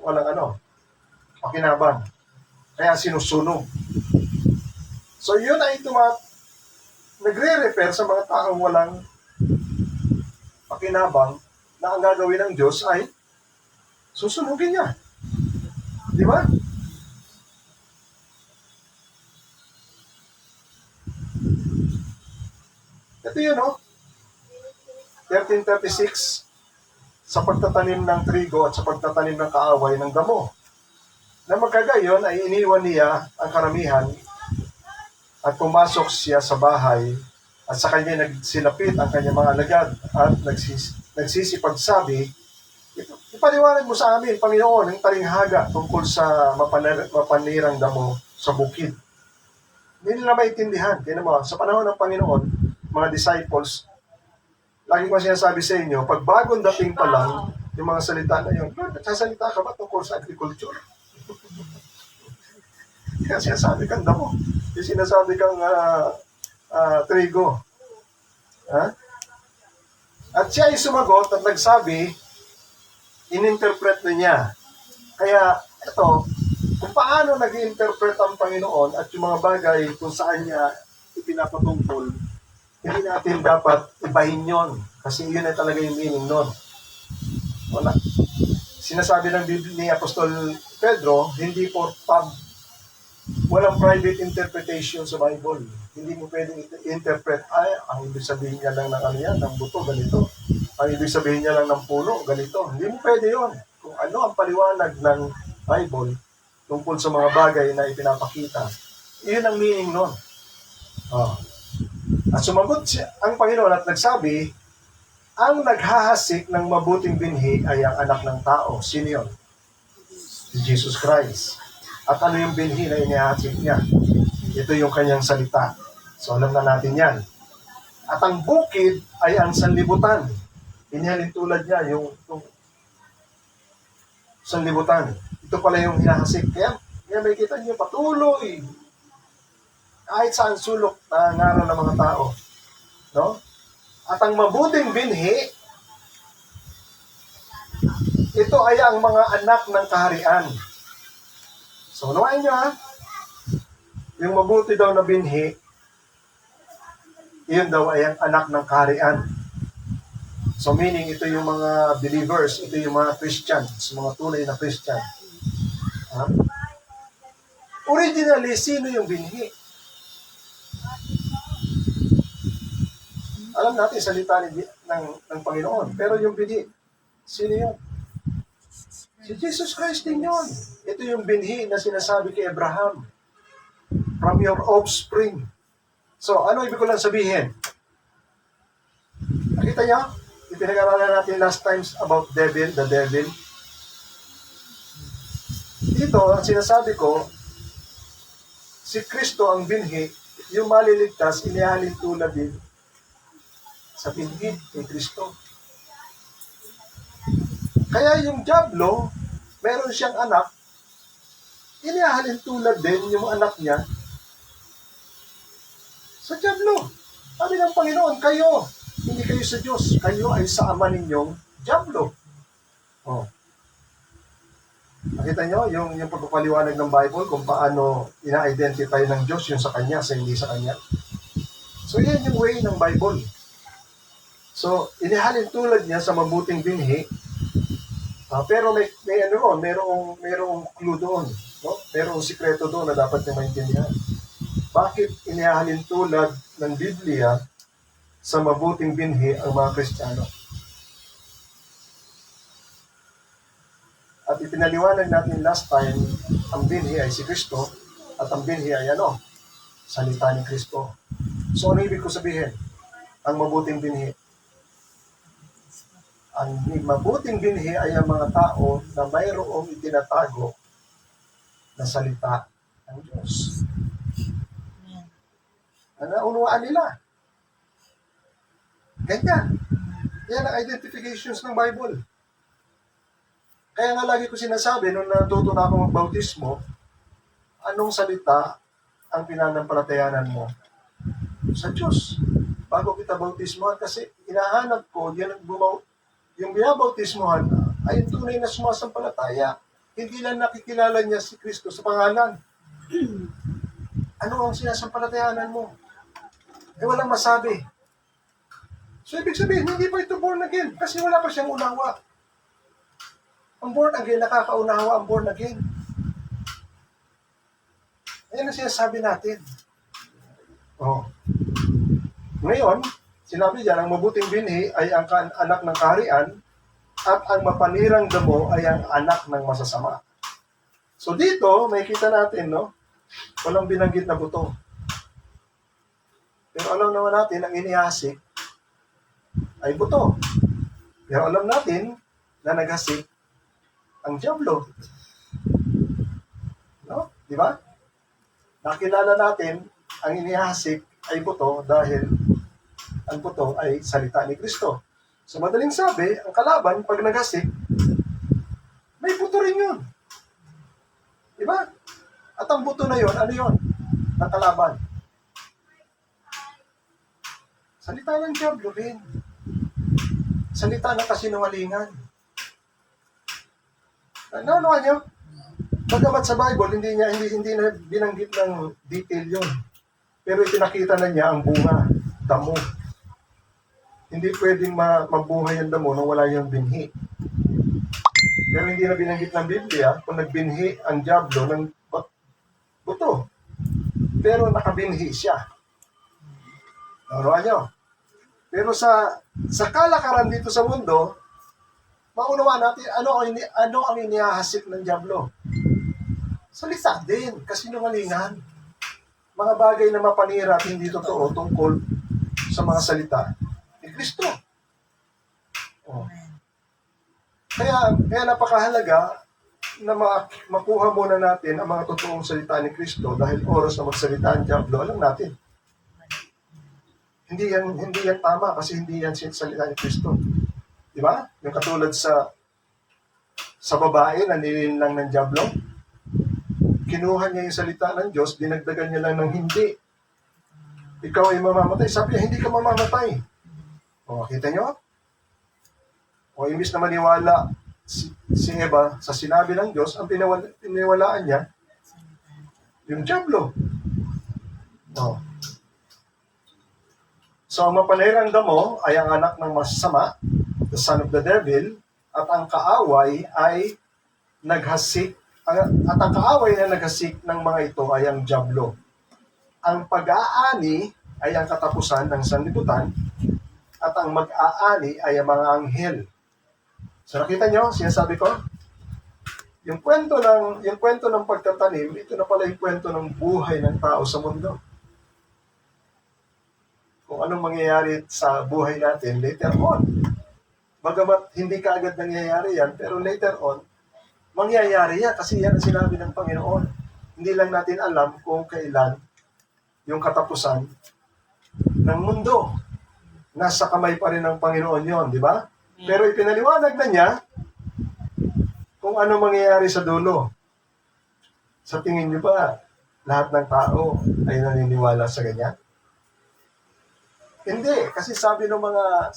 pakinabang. Kaya sinusunog. So yun ay nagre-refer sa mga taong walang pakinabang na ang gagawin ng Diyos ay susunugin niya. Di ba? Ito yun, 1336, sa pagtatanim ng trigo at sa pagtatanim ng kaaway ng damo. Na magkagayon ay iniwan niya ang karamihan at pumasok siya sa bahay at sa kanya nagsilapit ang kanyang mga alagad at nagsisipagsabi, ipaliwanag mo sa amin, Panginoon, ang talinghaga tungkol sa mapanirang damo sa bukid. Hindi nila maintindihan. Tingnan mo, sa panahon ng Panginoon, mga disciples, lagi ko sinasabi sa inyo, pag bagong dating pa lang, yung mga salita na yun, Lord, nagsasalita ka ba tungkol sa agriculture? Kaya sinasabi kang damo. Yung sinasabi kang trigo. At siya ay sumagot at nagsabi, ininterpret na niya. Kaya ito, kung paano nag-interpret ang Panginoon at yung mga bagay kung saan niya ipinapatungkol, hindi natin dapat ibahin yon. Kasi yun ay talaga yung meaning nun. Wala. Sinasabi ng Biblia ni Apostol Pedro, hindi walang private interpretation sa Bible. Hindi mo pwedeng interpret, ang ibig sabihin niya lang ng buto, ganito. Ang ibig sabihin niya lang ng puno, ganito. Hindi mo pwede yun. Kung ano ang paliwanag ng Bible tungkol sa mga bagay na ipinapakita, yun ang meaning nun. At sumagot ang Panginoon at nagsabi, ang naghahasik ng mabuting binhi ay ang anak ng tao. Sino yun? Si Jesus Christ. At ano yung binhi na inihasik niya? Ito yung kanyang salita. So alam na natin yan. At ang bukid ay ang sanlibutan. Inihalin tulad niya yung sanlibutan. Ito pala yung hinahasik. Kaya may kita niyo patuloy. Kahit saan sulok na ngaral ng mga tao. No? At ang mabuting binhi, ito ay ang mga anak ng kaharian. So, unawain nyo ha, yung mabuti daw na binhi, yun daw ay ang anak ng kaharian. So, meaning, ito yung mga believers, ito yung mga Christians, mga tunay na Christian. Ha? Originally, sino yung binhi? Alam natin, salita ng Panginoon. Pero yung binhi, sino yun? Si Jesus Christ din yun. Ito yung binhi na sinasabi kay Abraham. From your offspring. So, ano ibig ko lang sabihin? Nakita niyo? Ipinag-aralan natin last times about the devil. Dito, ang sinasabi ko, si Kristo ang binhi, yung maliligtas, inihalin tulad din sa binhi ni Kristo. Kaya yung Diablo, meron siyang anak, inihalin tulad din yung anak niya sa Diablo. Sabi ng Panginoon, kayo, hindi kayo sa Diyos, kayo ay sa ama ninyong Diablo. Oh. Nakita nyo yung pagpapaliwanag ng Bible kung paano ina-identify ng Diyos yung sa Kanya sa hindi sa Kanya. So, yan yung way ng Bible. So, inihalin tulad niya sa mabuting binhi, pero may ano ron, merong clue doon. No? Merong sikreto doon na dapat niya maintindihan. Bakit inihalin tulad ng Biblia sa mabuting binhi ang mga Kristiyano? At ipinaliwanag natin last time, ang binhi ay si Kristo at ang binhi ay ano? Salita ni Kristo. So, ano ibig ko sabihin? Ang mabuting binhi. Ang mabuting binhi ay ang mga tao na mayroong itinatago na salita ng Diyos. Na naunawaan nila. Ganyan. Yan ang identifications ng Bible. Kaya nga lagi ko sinasabi, nung natuto na ako magbautismo, anong salita ang pinanampalatayanan mo? Sa Diyos. Bago kita bautismohan, kasi hinahanap ko, yung binabautismohan ay tunay na sumasampalataya. Hindi lang nakikilala niya si Kristo sa pangalan. Ano ang sinasampalatayanan mo? Walang masabi. So, ibig sabihin, hindi pa ito born again kasi wala pa siyang unawa. Ang born again, nakakaunawa ang born again. Ayan ang sinasabi natin. Oh. Ngayon, sinabi diyan, ang mabuting binhi ay ang anak ng kaharian at ang mapanirang damo ay ang anak ng masasama. So dito, makikita natin, no? Walang binanggit na buto. Pero alam naman natin, ang inihasik ay buto. Pero alam natin na naghasik ang Diablo. No? Di ba? Nakilala natin ang inihasik ay buto dahil ang buto ay salita ni Kristo. So madaling sabi, ang kalaban, pag naghasik, may buto rin yun. Di ba? At ang buto na yun, ano yun? Ng kalaban. Salita ng Diablo rin. Salita ng kasinungalingan. Naunawa niyo? Bagamat sa Bible, hindi na binanggit ng detail yun. Pero itinakita na niya ang bunga, damo. Hindi pwedeng mabuhay ang damo nung wala yung binhi. Pero hindi na binanggit ng Biblia kung nagbinhi ang Diablo ng buto. Pero nakabinhi siya. Naunawa niyo? Pero sa kalakaran dito sa mundo, maunawa natin ano ang inihahasik ng Diablo. Salita din, kasinungalingan. Mga bagay na mapanira at hindi totoo tungkol sa mga salita ni Kristo. Oh. Kaya napakahalaga na makuha muna natin ang mga totoong salita ni Kristo dahil oras na magsalita ang Diablo, alam natin. Hindi yan tama kasi hindi yan salita ni Kristo. Di ba? Yung katulad sa babae na nilinlang ng Diablo, kinuha niya yung salita ng Diyos, dinagdagan niya lang ng hindi. Ikaw ay mamamatay. Sabi niya, hindi ka mamamatay. O, kita niyo? O, imbis na maniwala si Eva sa sinabi ng Diyos, ang piniwalaan niya, yung diablo. Oh. So, ang mapanirang damo ay ang anak ng masasama, the son of the devil, at ang kaaway ay naghasik, at ang kaaway na naghasik ng mga ito ay ang diablo. Ang pag-aani ay ang katapusan ng sanlibutan, at ang mag-aani ay ang mga anghel. So nakita nyo, sinasabi ko, yung kwento ng pagtatanim, ito na pala yung kwento ng buhay ng tao sa mundo. Kung anong mangyayari sa buhay natin later on. Bagamat hindi kaagad nangyayari yan, pero later on, mangyayari yan kasi yan ang sinabi ng Panginoon. Hindi lang natin alam kung kailan yung katapusan ng mundo. Nasa kamay pa rin ng Panginoon yon, di ba? Pero ipinaliwanag na niya kung ano mangyayari sa dulo. Sa tingin niyo ba, lahat ng tao ay naniniwala sa ganyan? Hindi, kasi sabi ng mga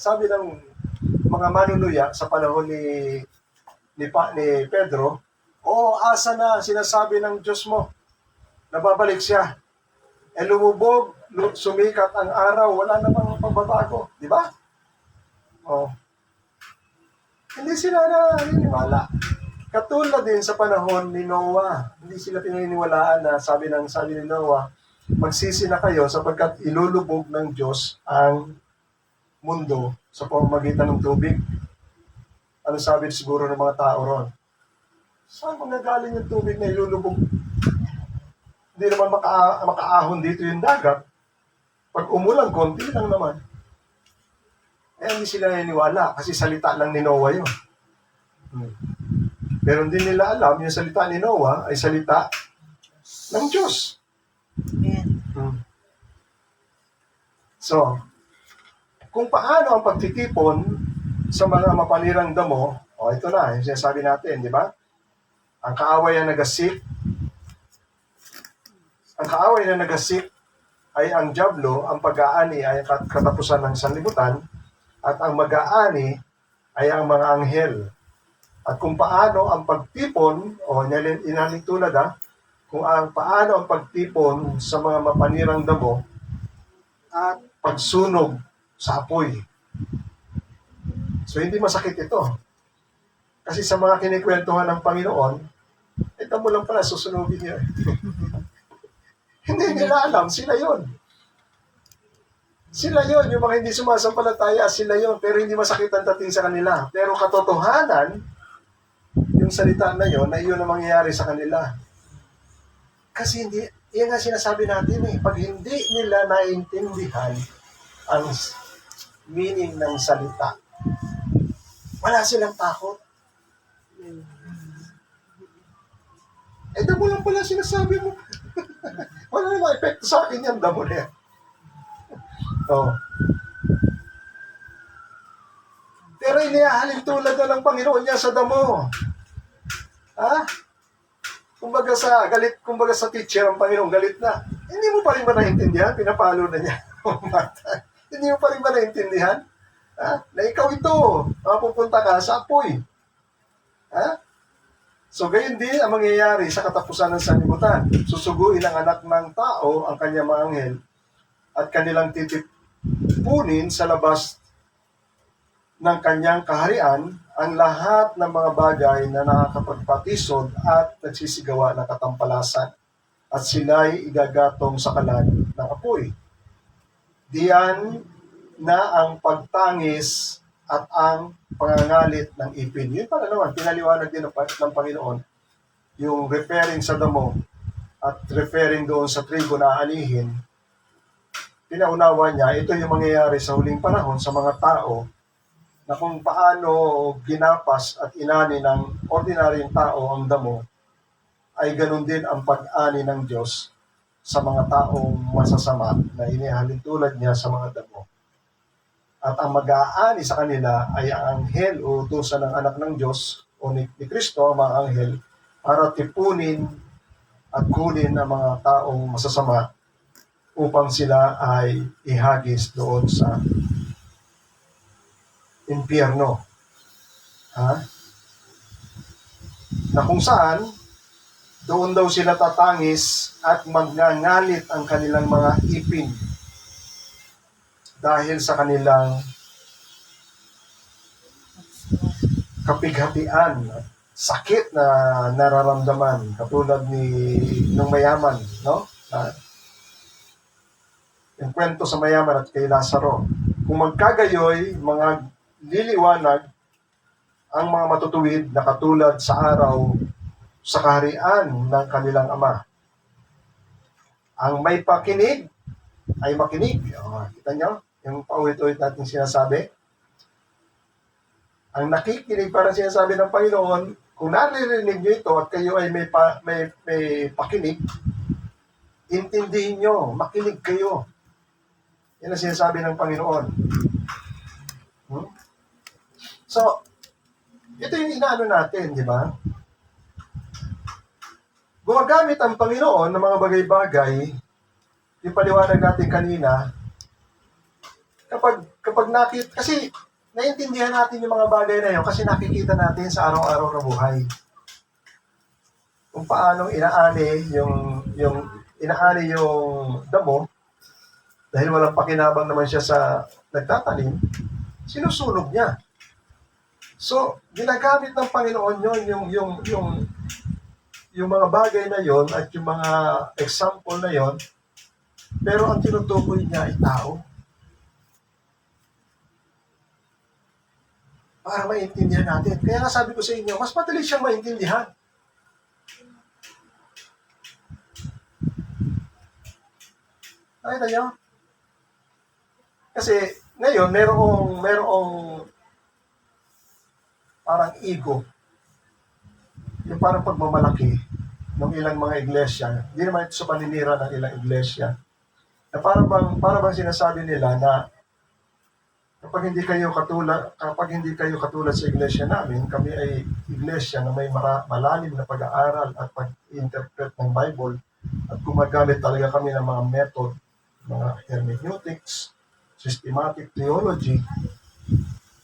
manunuya sa panahon ni Pedro, asa na sinasabi ng Diyos mo, nababalik siya. Lumubog, sumikat ang araw, wala namang pagbabago, di ba? Hindi sila naniniwala. Katulad din sa panahon ni Noah, hindi sila pinaniniwalaan na sabi ni Noah, magsisi na kayo sapagkat ilulubog ng Diyos ang mundo sa pamamagitan ng tubig. Ano sabi siguro ng mga tao ron? Saan manggagaling yung tubig na ilulubog? Hindi naman makaahon dito yung dagat. Pag umulan, konti lang naman. Hindi sila naniniwala kasi salita lang ni Noah yun. Pero hindi nila alam, yung salita ni Noah ay salita ng Diyos. So, kung paano ang pagtitipon sa mga mapanirang damo, ito na, yung sinasabi natin, di ba? Ang kaaway na nagasik ay ang diablo, ang pag-aani ay katapusan ng sanlibutan, at ang mag-aani ay ang mga anghel. At kung paano ang pagtipon, inaling tulad paano ang pagtipon sa mga mapanirang damo at pagsunog sa apoy. So hindi masakit ito. Kasi sa mga kinikwentuhan ng Panginoon, ito mo lang pala susunugin niya. Hindi nila alam, sila yon. Sila yon, yung mga hindi sumasampalataya, sila yon, pero hindi masakit ang dating sa kanila. Pero katotohanan, yung salita na yon, na iyon ang mangyayari sa kanila. Kasi yan nga sinasabi natin pag hindi nila naiintindihan ang meaning ng salita, wala silang takot. Damo lang pala sinasabi mo. Wala namang epekto sa akin yan, damo na yan. Pero inihahalin tulad na ng Panginoon niya sa damo. Kumbaga sa teacher ang Panginoon, galit na. Hindi mo pa rin ba naintindihan? Pinapalo na niya. Hindi mo pa rin ba naintindihan? Na ikaw ito, mapupunta ka sa apoy. So, gayon din ang mangyayari sa katapusan ng sanlibutan. Susuguin ang anak ng tao, ang kanyang mga anghel, at kanilang titipunin sa labas ng kanyang kaharian ang lahat ng mga bagay na nakakapagpatisod at nagsisigawa ng katampalasan, at sila'y igagatong sa kalan ng apoy. Diyan na ang pagtangis at ang pangangalit ng ipin. Yun pala naman, pinaliwanag din ng Panginoon, yung referring sa damo at referring doon sa trigo na anihin. Pinaunawa niya, ito yung mangyayari sa huling panahon sa mga tao na kung paano ginapas at inani ng ordinaryong tao ang damo, ay ganun din ang pag-ani ng Diyos sa mga taong masasama na inihalin tulad niya sa mga damo. At ang mag-aani sa kanila ay ang anghel o utusan ng anak ng Diyos o ni Kristo, ang mga anghel, para tipunin at kunin ang mga taong masasama upang sila ay ihagis doon sa impyerno. na kung saan doon daw sila tatangis at magngangalit ang kanilang mga ipin dahil sa kanilang kapighatian at sakit na nararamdaman katulad ni nung mayaman, no? Yung kwento sa mayaman at kay Lazaro. Kung magkagayoy, mga liliwanag ang mga matutuwid na katulad sa araw sa kaharian ng kanilang Ama. Ang may pakinig ay makinig. O, kita nyo? Yung paulit-ulit natin sinasabi. Ang nakikinig, parang sinasabi ng Panginoon, kung naririnig nyo ito at kayo ay may pakinig, intindihin nyo, makinig kayo. Yan ang sinasabi ng Panginoon. So, ito yung inaano natin, di ba? Gumagamit ang Panginoon ng mga bagay-bagay, yung paliwanag natin kanina, kapag kasi naiintindihan natin yung mga bagay na yun kasi nakikita natin sa araw-araw na buhay. Kung paano inaani yung damo, dahil walang pakinabang naman siya sa nagtatanim, sinusunog niya. So, ginagamit ng Panginoon yung mga bagay na yon at yung mga example na yon, pero ang tinutukoy niya ay tao. Para maintindihan natin. Kaya nga sabi ko sa inyo, mas madali siyang maintindihan. Nakita niyo? Kasi ngayon, merong parang ego. Yung parang pagmamalaki ng ilang mga iglesia. Hindi naman ito sa paninira ng ilang iglesia. Na para bang sinasabi nila na kapag hindi kayo katulad sa iglesia namin, kami ay iglesia na may malalim na pag-aaral at pag-interpret ng Bible at gumagamit talaga kami ng mga method, mga hermeneutics, systematic theology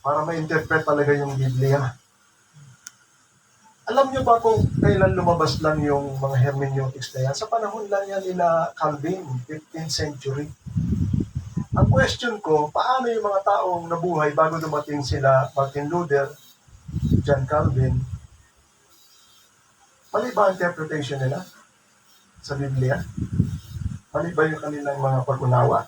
para ma-interpret talaga yung Biblia. Alam nyo ba kung kailan lumabas lang yung mga hermeneutics na yan? Sa panahon lang yan nila Calvin, 15th century. Ang question ko, paano yung mga taong nabuhay bago dumating sila Martin Luther, John Calvin? Mali ba ang interpretation nila sa Biblia? Mali ba yung kanilang mga pag-unawa?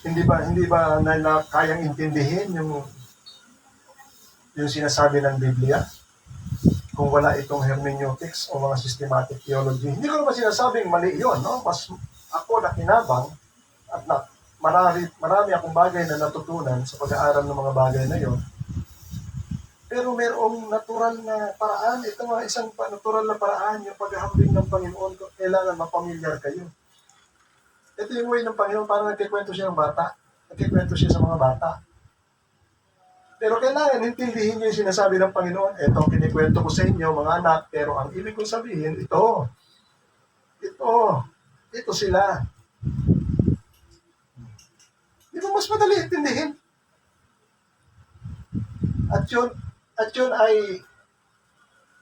Hindi ba nila kayang intindihin yung sinasabi ng Biblia? Kung wala itong hermeneutics o mga systematic theology. Hindi ko naman sinasabing mali yun, no? Mas ako nakinabang at marami akong bagay na natutunan sa pag-aaral ng mga bagay na yon. Pero mayroong natural na paraan. Ito nga isang natural na paraan, yung paghahambing ng Panginoon. Kailangan mapamilyar kayo. Ito yung way ng Panginoon, parang nagkikwento siya ng bata. Nagkikwento siya sa mga bata. Pero kailangan intindihin niyo yung sinasabi ng Panginoon. Ito ang kinikwento ko sa inyo, mga anak. Pero ang ibig kong sabihin, ito sila. Di ba mas madali intindihin? At yun ay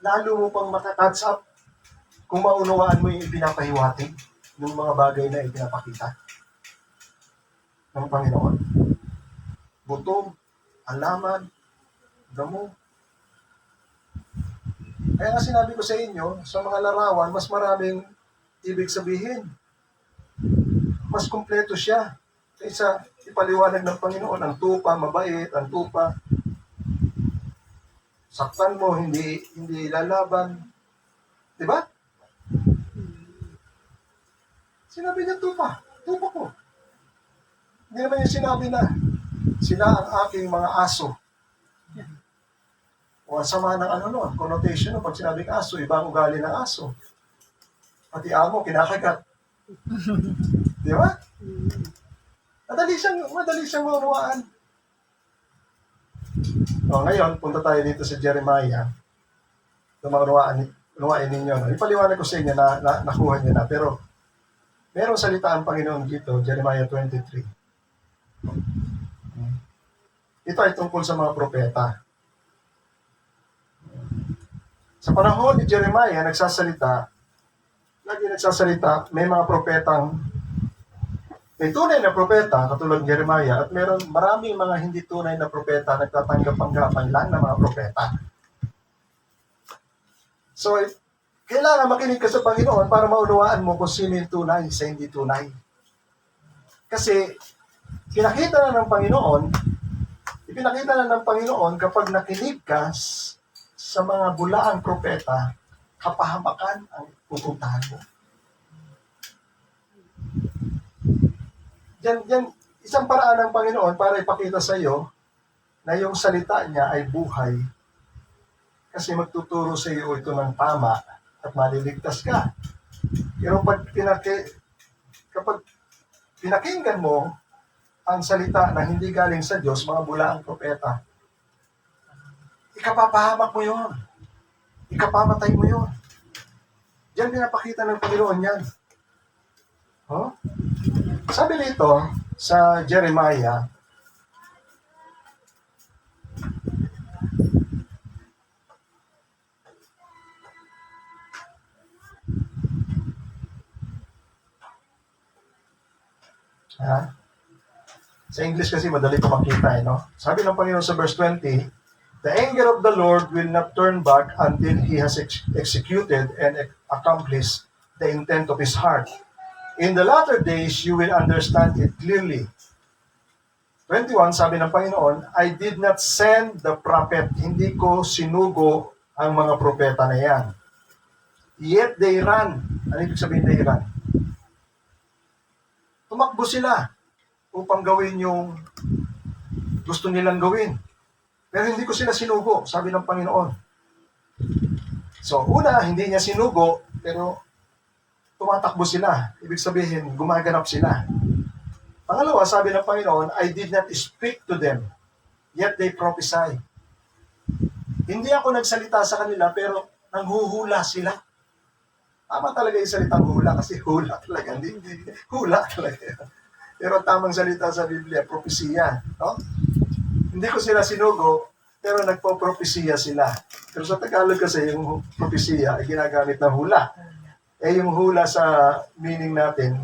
lalo mo pang makakatch up kung maunawaan mo yung ipinapahiwatig ng mga bagay na ipinapakita ng Panginoon. Buto, alaman, damo. Kaya nga sinabi ko sa inyo, sa mga larawan, mas maraming ibig sabihin. Mas kumpleto siya kaysa ipaliwanag ng Panginoon. Ang tupa, mabait, ang tupa. Saktan mo, hindi lalaban. Di ba? Sinabi niya tupa ko. Hindi naman yung sinabi na sila ang aking mga aso. O ang sama ng connotation pag sinabing aso, ibang ugali ng aso. Pati amo, kinakagat. Di ba? Madali siyang maunawaan. O, ngayon, punta tayo dito sa Jeremiah. Unawain ninyo. No? Ipaliwanag ko sa inyo na nakuha niyo na. Pero, merong salita ang Panginoon dito, Jeremiah 23. Ito ay tungkol sa mga propeta. Sa panahon ni Jeremiah, lagi nagsasalita, may mga propetang, may tunay na propeta, katulad ni Jeremiah, at maraming mga hindi tunay na propeta nagtatanggap-anggapan lang ng mga propeta. So, kailangan makinig ka sa Panginoon para maunawaan mo kung sino yung tunay sa hindi tunay. Kasi, ipinakita na ng Panginoon kapag nakinig ka sa mga bulaang propeta, kapahamakan ang pupuntahan mo. Yan, isang paraan ng Panginoon para ipakita sa iyo na yung salita niya ay buhay. Kasi magtuturo sa iyo ito ng tama at maliligtas ka. Pero kapag pinakinggan mo ang salita na hindi galing sa Diyos, mga bulaang propeta, ikapapahamak mo yun. Ikapamatay mo yun. Diyan pinapakita ng Panginoon yan. Huh? Sabi nito sa Jeremiah, sa English kasi madali ko makita, no? Sabi ng Panginoon sa verse 20, the anger of the Lord will not turn back until He has executed and accomplished the intent of His heart. In the latter days, you will understand it clearly. 21, sabi ng Panginoon, I did not send the prophet. Hindi ko sinugo ang mga propeta na yan. Yet they ran. Ano ibig sabihin they ran? Tumakbo sila upang gawin yung gusto nilang gawin. Pero hindi ko sila sinugo, sabi ng Panginoon. So, una, hindi niya sinugo, pero tumatakbo sila. Ibig sabihin, gumaganap sila. Pangalawa, sabi ng Panginoon, I did not speak to them, yet they prophesy. Hindi ako nagsalita sa kanila, pero nanghuhula sila. Tama talaga yung salitang hula, kasi hula talaga. Hindi, hula talaga. Pero tamang salita sa Biblia, propesiya. No? Hindi ko sila sinugo, pero nagpo-propesiya sila. Pero sa Tagalog kasi, yung propesiya ay ginagamit na hula. Yung hula sa meaning natin,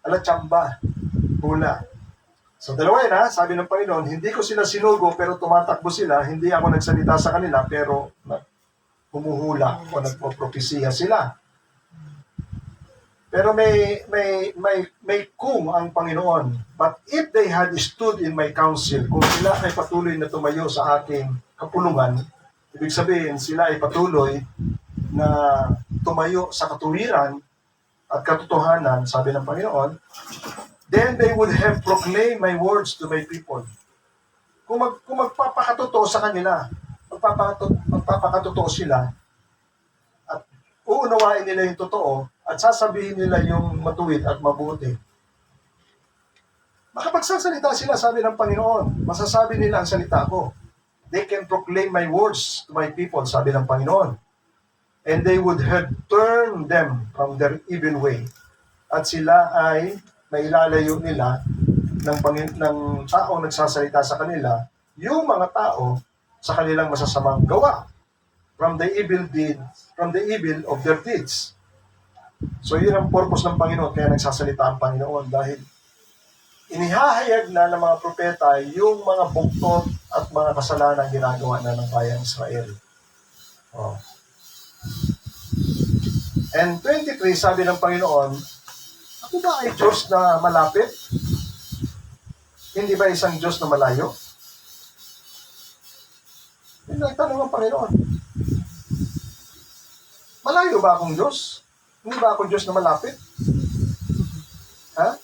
alatsamba, hula. So dalawa yun ha, sabi ng Panginoon, hindi ko sila sinugo, pero tumatakbo sila, hindi ako nagsalita sa kanila, pero humuhula o nagpo-propesiya sila. Pero may kung ang Panginoon. But if they had stood in my counsel, kung sila ay patuloy na tumayo sa aking kapulungan, ibig sabihin sila ay patuloy na tumayo sa katuwiran at katotohanan, sabi ng Panginoon, then they would have proclaimed my words to my people. Kung magpapakatotoo sa kanila, magpapakatotoo sila, at uunawain nila yung totoo, at sasabihin nila yung matuwid at mabuti. Makapagsasalita sila, sabi ng Panginoon, masasabi nila ang salita ko. They can proclaim my words to my people, sabi ng Panginoon. And they would have turned them from their evil way. At sila ay mailalayo nila ng taong nagsasalita sa kanila, yung mga tao sa kanilang masasamang gawa. From the evil of their deeds. So yun ang purpose ng Panginoon, kaya nagsasalita ang Panginoon dahil inihahayag na ng mga propeta yung mga buktot at mga kasalanan ginagawa na ng bayang Israel. Oh. And 23, sabi ng Panginoon, ako ba ay Diyos na malapit? Hindi ba isang Diyos na malayo? Yung nagtanong ang Panginoon, malayo ba akong Diyos? Hindi ba ako Diyos na malapit? Ha?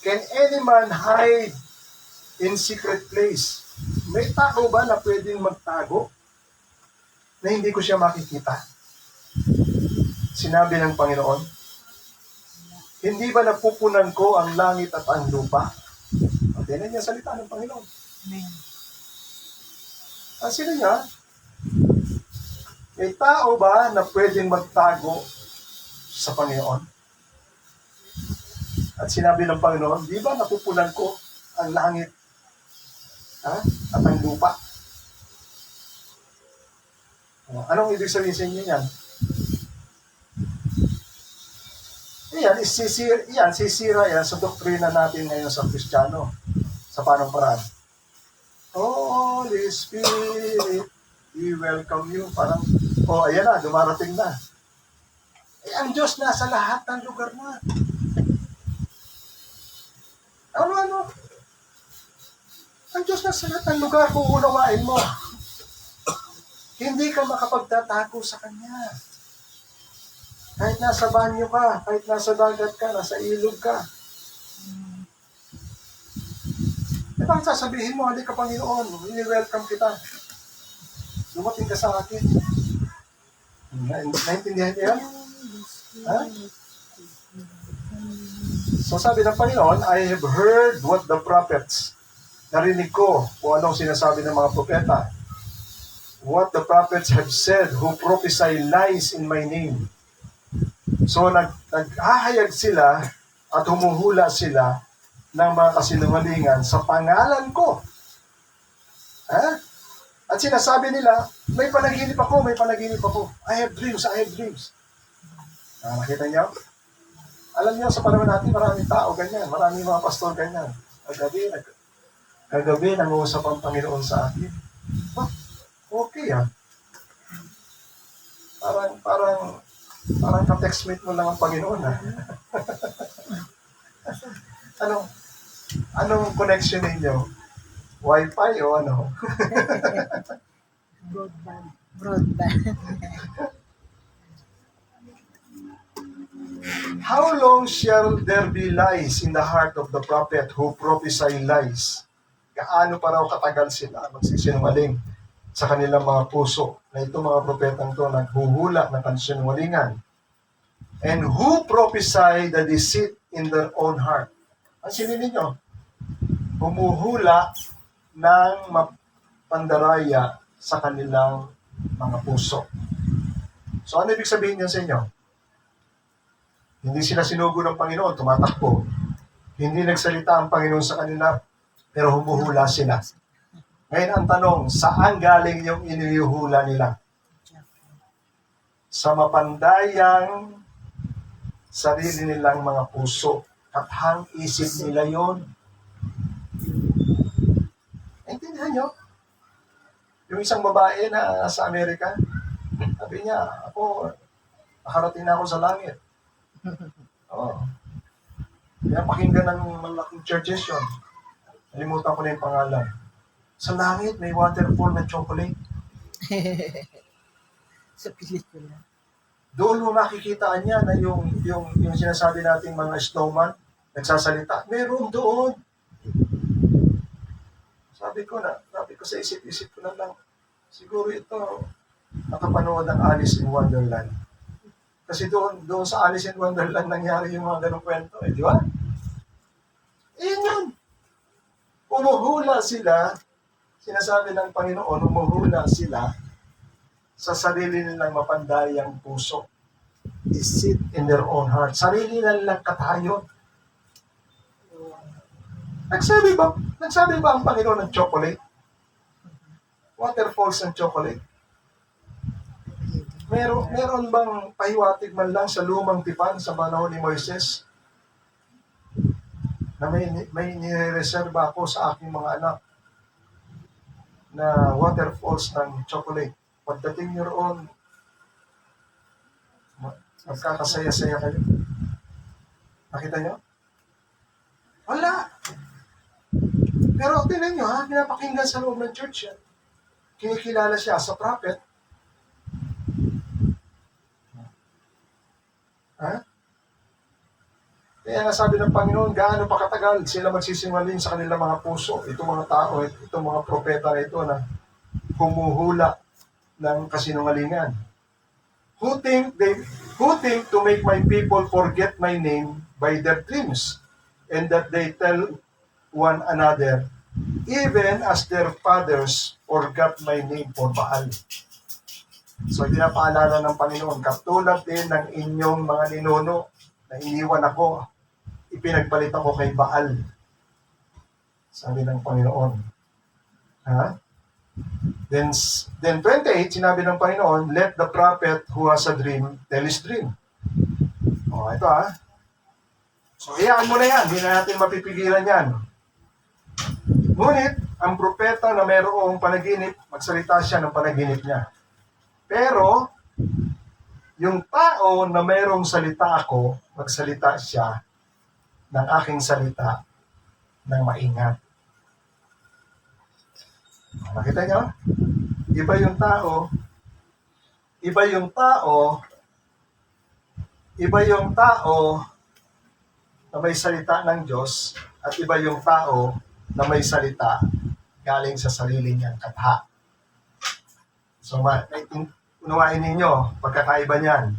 Can any man hide in secret place? May tao ba na pwedeng magtago na hindi ko siya makikita? Sinabi ng Panginoon, hindi ba napupunan ko ang langit at ang lupa? At yan ang salita ng Panginoon.
Amen.
Ang sino niya? May tao ba na pwedeng magtago sa Panginoon? At sinabi ng Panginoon, di ba napupunan ko ang langit at ang lupa? Anong ibig sabihin sa inyo yan? Sisira yan sa doktrina natin ngayon sa Kristiyano. Sa panong paraan? Holy Spirit, we welcome you. Parang, ayan na, dumarating na. Ang Diyos nasa lahat ng lugar na. Ano? Ang Diyos nasa lahat ng lugar kung unawain mo. Hindi ka makapagtatago sa Kanya. Kahit nasa banyo ka, kahit nasa dagat ka, nasa ilog ka. Bakit sasabihin mo, halika Panginoon, ini-welcome kita. Dumating ka sa akin. Naintindihan niyo yan? Ha? So sabi ng Panginoon, I have heard what the prophets. Narinig ko kung anong sinasabi ng mga propeta. What the prophets have said who prophesy lies in my name. So naghahayag sila at humuhula sila ng mga kasinungalingan sa pangalan ko. Ha? At sinasabi nila, may panaginip ako. I have dreams. Nakita niyo? Alam niyo, sa panahon natin, maraming tao ganyan. Maraming mga pastor ganyan. Kagabi, nangusap ang Panginoon sa akin. Okay Parang ka-textmate mo lang ang Panginoon Anong connection ninyo? Wi-Fi o ano?
Broadband.
How long shall there be lies in the heart of the prophet who prophesy lies? Gaano pa raw katagal sila magsisinungaling sa kanilang mga puso na itong mga propetang to naghuhula ng kasinungalingan? And who prophesy the deceit in their own heart? Ang sinin ninyo, humuhula ng pandaraya sa kanilang mga puso. So ano ibig sabihin niyan sa inyo? Hindi sila sinugo ng Panginoon, tumatakbo. Hindi nagsalita ang Panginoon sa kanila, pero humuhula sila. Ngayon ang tanong, saan galing yung inihuhula nila? Sa mapandayang sarili nilang mga puso. Kathang isip nila yon. Naintindihan nyo? Yung isang babae na sa Amerika, sabi niya, ako, nakarating na ako sa langit. Kaya pakinggan ng malaking churches yun. Nalimutan ko na yung pangalan. Sa langit, may waterfall na chocolate.
Sa pelikula.
Doon mo makikitaan niya na yung sinasabi nating mga snowman, nagsasalita. Meron doon. Sabi ko sa isip-isip ko na lang, siguro ito, nakapanood ng Alice in Wonderland. Kasi doon sa Alice in Wonderland nangyari yung mga ganong kwento. Di ba? Yun. Umuhula sila, sinasabi ng Panginoon, umuhula sila sa sarili nilang mapandayang puso. Deceit in their own heart. Sarili nilang katayo. Nagsabi ba ang Panginoon ng chocolate? Waterfalls ng chocolate? Meron bang pahiwatig man lang sa lumang tipan sa panahon ni Moises na may nireserba ako sa aking mga anak na waterfalls ng chocolate? Pagdating nyo roon, magkakasaya-saya kayo. Nakita nyo? Wala. Pero tingnan nyo pinapakinggan sa loob ng church yan. Kinikilala siya sa prophet. Kaya nga sabi ng Panginoon, gaano pa katagal sila magsisinungaling sa kanilang mga puso. Itong mga tao, itong mga propeta na ito na humuhula ng kasinungalingan. Who think to make my people forget my name by their dreams, and that they tell one another, even as their fathers forgot my name for Baal. So pinapaalala ng Panginoon, katulad din ng inyong mga ninuno na iniwan ako, ipinagpalit ako kay Baal. Sabi ng Panginoon. Then 28, sinabi ng Panginoon, let the prophet who has a dream tell his dream. O, ito So, iyaan mo na yan. Hindi na natin mapipigilan yan. Ngunit, ang propeta na mayroong panaginip, magsalita siya ng panaginip niya. Pero, yung tao na mayroong salita ako, magsalita siya ng aking salita ng maingat. Nakita niyo? Iba yung tao, iba yung tao, iba yung tao na may salita ng Diyos at iba yung tao na may salita galing sa sarili niyang katha. So, unawain ninyo, pagkakaiba niyan.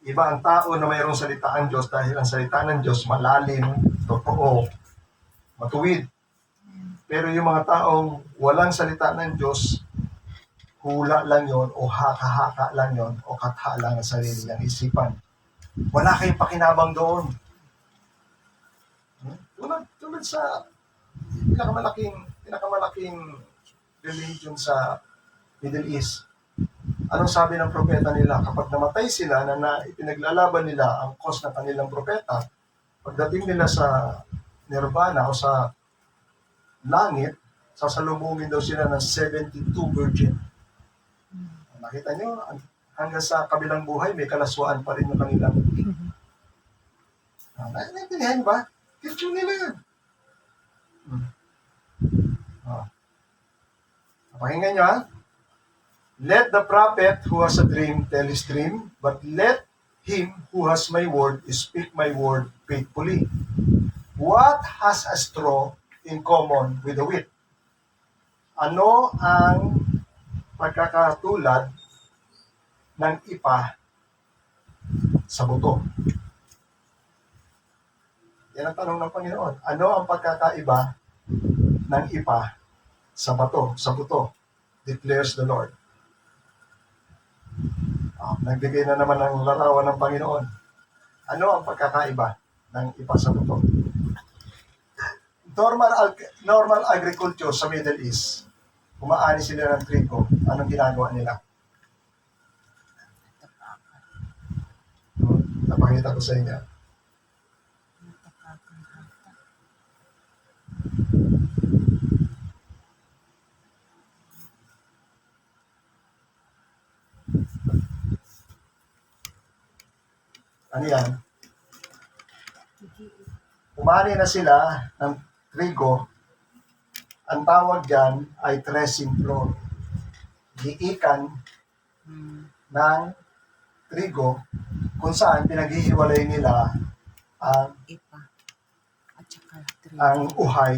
Iba ang tao na mayroong salita ang Diyos dahil ang salita ng Diyos malalim, totoo, matuwid. Pero yung mga taong walang salita ng Diyos, hula lang yon o haka-haka lang yon o katha lang ang sarili niyang isipan. Wala kayong pakinabang doon. Tulad sa pinakamalaking religion sa Middle East. Anong sabi ng propeta nila? Kapag namatay sila na ipinaglalaban nila ang cause ng kanilang propeta, pagdating nila sa nirvana o sa langit, sasalubungin daw sila ng 72 virgin. Nakita nyo, hanggang sa kabilang buhay, may kalaswaan pa rin yung kanilang. Naintindihan ba? Kirchyo nila yan. Pakinggan nyo Let the prophet who has a dream tell his dream, but let him who has my word speak my word faithfully. What has a straw in common with the wheat? Ano ang pagkakatulad ng ipa sa buto? Yan ang tanong ng Panginoon. Ano ang pagkakaiba ng ipa sa bato, sa buto? Declares the Lord. Nagbigay na naman ng larawan ng Panginoon. Ano ang pagkakaiba ng ipa sa buto? Normal agriculture sa Middle East, umaani sila ng trigo. Anong ginagawa nila? Napakita ko sa inyo. Ano yan? Umani na sila ng trigo. Ang tawag dyan ay threshing floor. Giikan ng trigo kung saan pinaghihiwalay nila ang
Ipa. At saka
ang uhay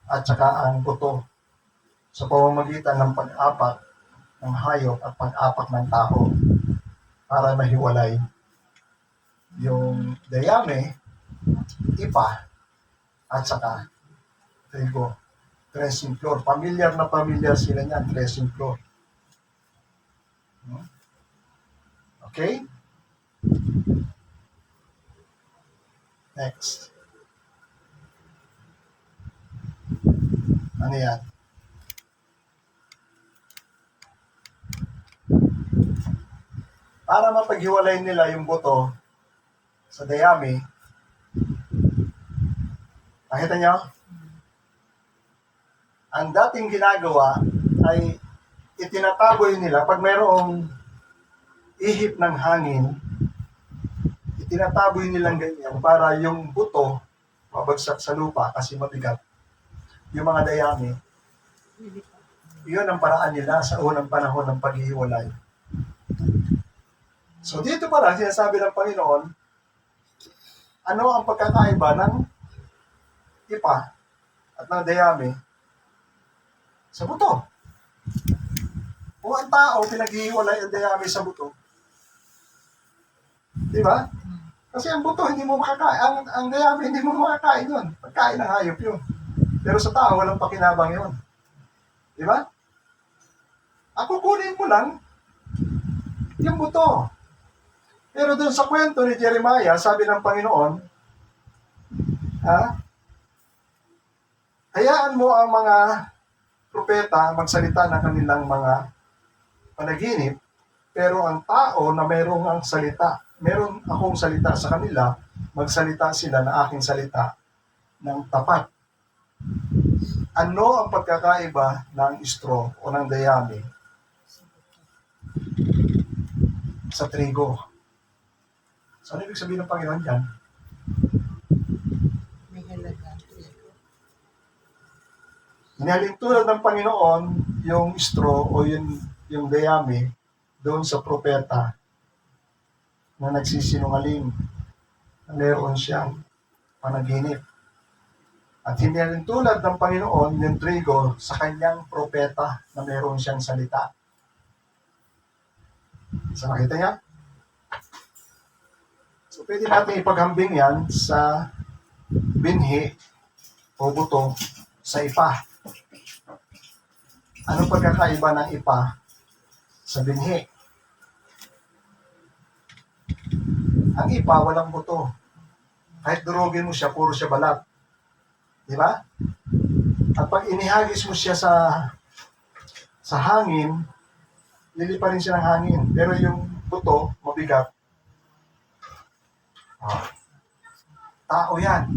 at saka ang buto sa pamamagitan ng pag-apak ng hayop at pag-apak ng tao para mahiwalay yung dayami, ipa, at saka trigo. Threshing floor. Familiar na familiar sila niyan, threshing floor. Okay? Next. Ano yan? Para mapaghiwalay nila yung buto sa dayami, nakita nyo? Ang dating ginagawa ay itinataboy nila pag mayroong ihip ng hangin, itinataboy nilang ganyan para yung buto mabagsak sa lupa kasi mabigat. Yung mga dayami, yun ang paraan nila sa unang panahon ng paghihiwalay. So dito pa lang, sinasabi ng Panginoon, ano ang pagkakaiba ng ipa at ng dayami sa buto? Kung ang tao pinaghihiwalay ang dayami sa buto, di ba? Kasi ang buto hindi mo makakain, ang dayami hindi mo makakain yun. Pagkain ng hayop yun. Pero sa tao, walang pakinabang yun. Di ba? Ako kunin mo lang yung buto. Pero dun sa kwento ni Jeremiah, sabi ng Panginoon, hayaan mo ang mga propeta magsalita ng kanilang mga panaginip, pero ang tao na mayroong ang salita, meron akong salita sa kanila, magsalita sila na aking salita ng tapat. Ano ang pagkakaiba ng straw o ng dayami sa trigo? So, ano ibig sabihin ng Panginoon dyan?
May halaga.
Inaling tulad ng Panginoon yung straw o yung dayami doon sa propeta na nagsisinungaling na meron siyang panaginip. At hindi rin tulad ng Panginoon yung trigo sa kanyang propeta na meron siyang salita. So nakita niya? So pwede natin ipaghambing yan sa binhi o buto sa ipa. Anong pagkakaiba ng ipa sa binhi? Ang ipa walang buto. Kahit durugin mo siya, puro siya balat. Di ba? At pag inihagis mo siya sa hangin, lilipa rin siya ng hangin. Pero yung buto, mabigat. Tao yan.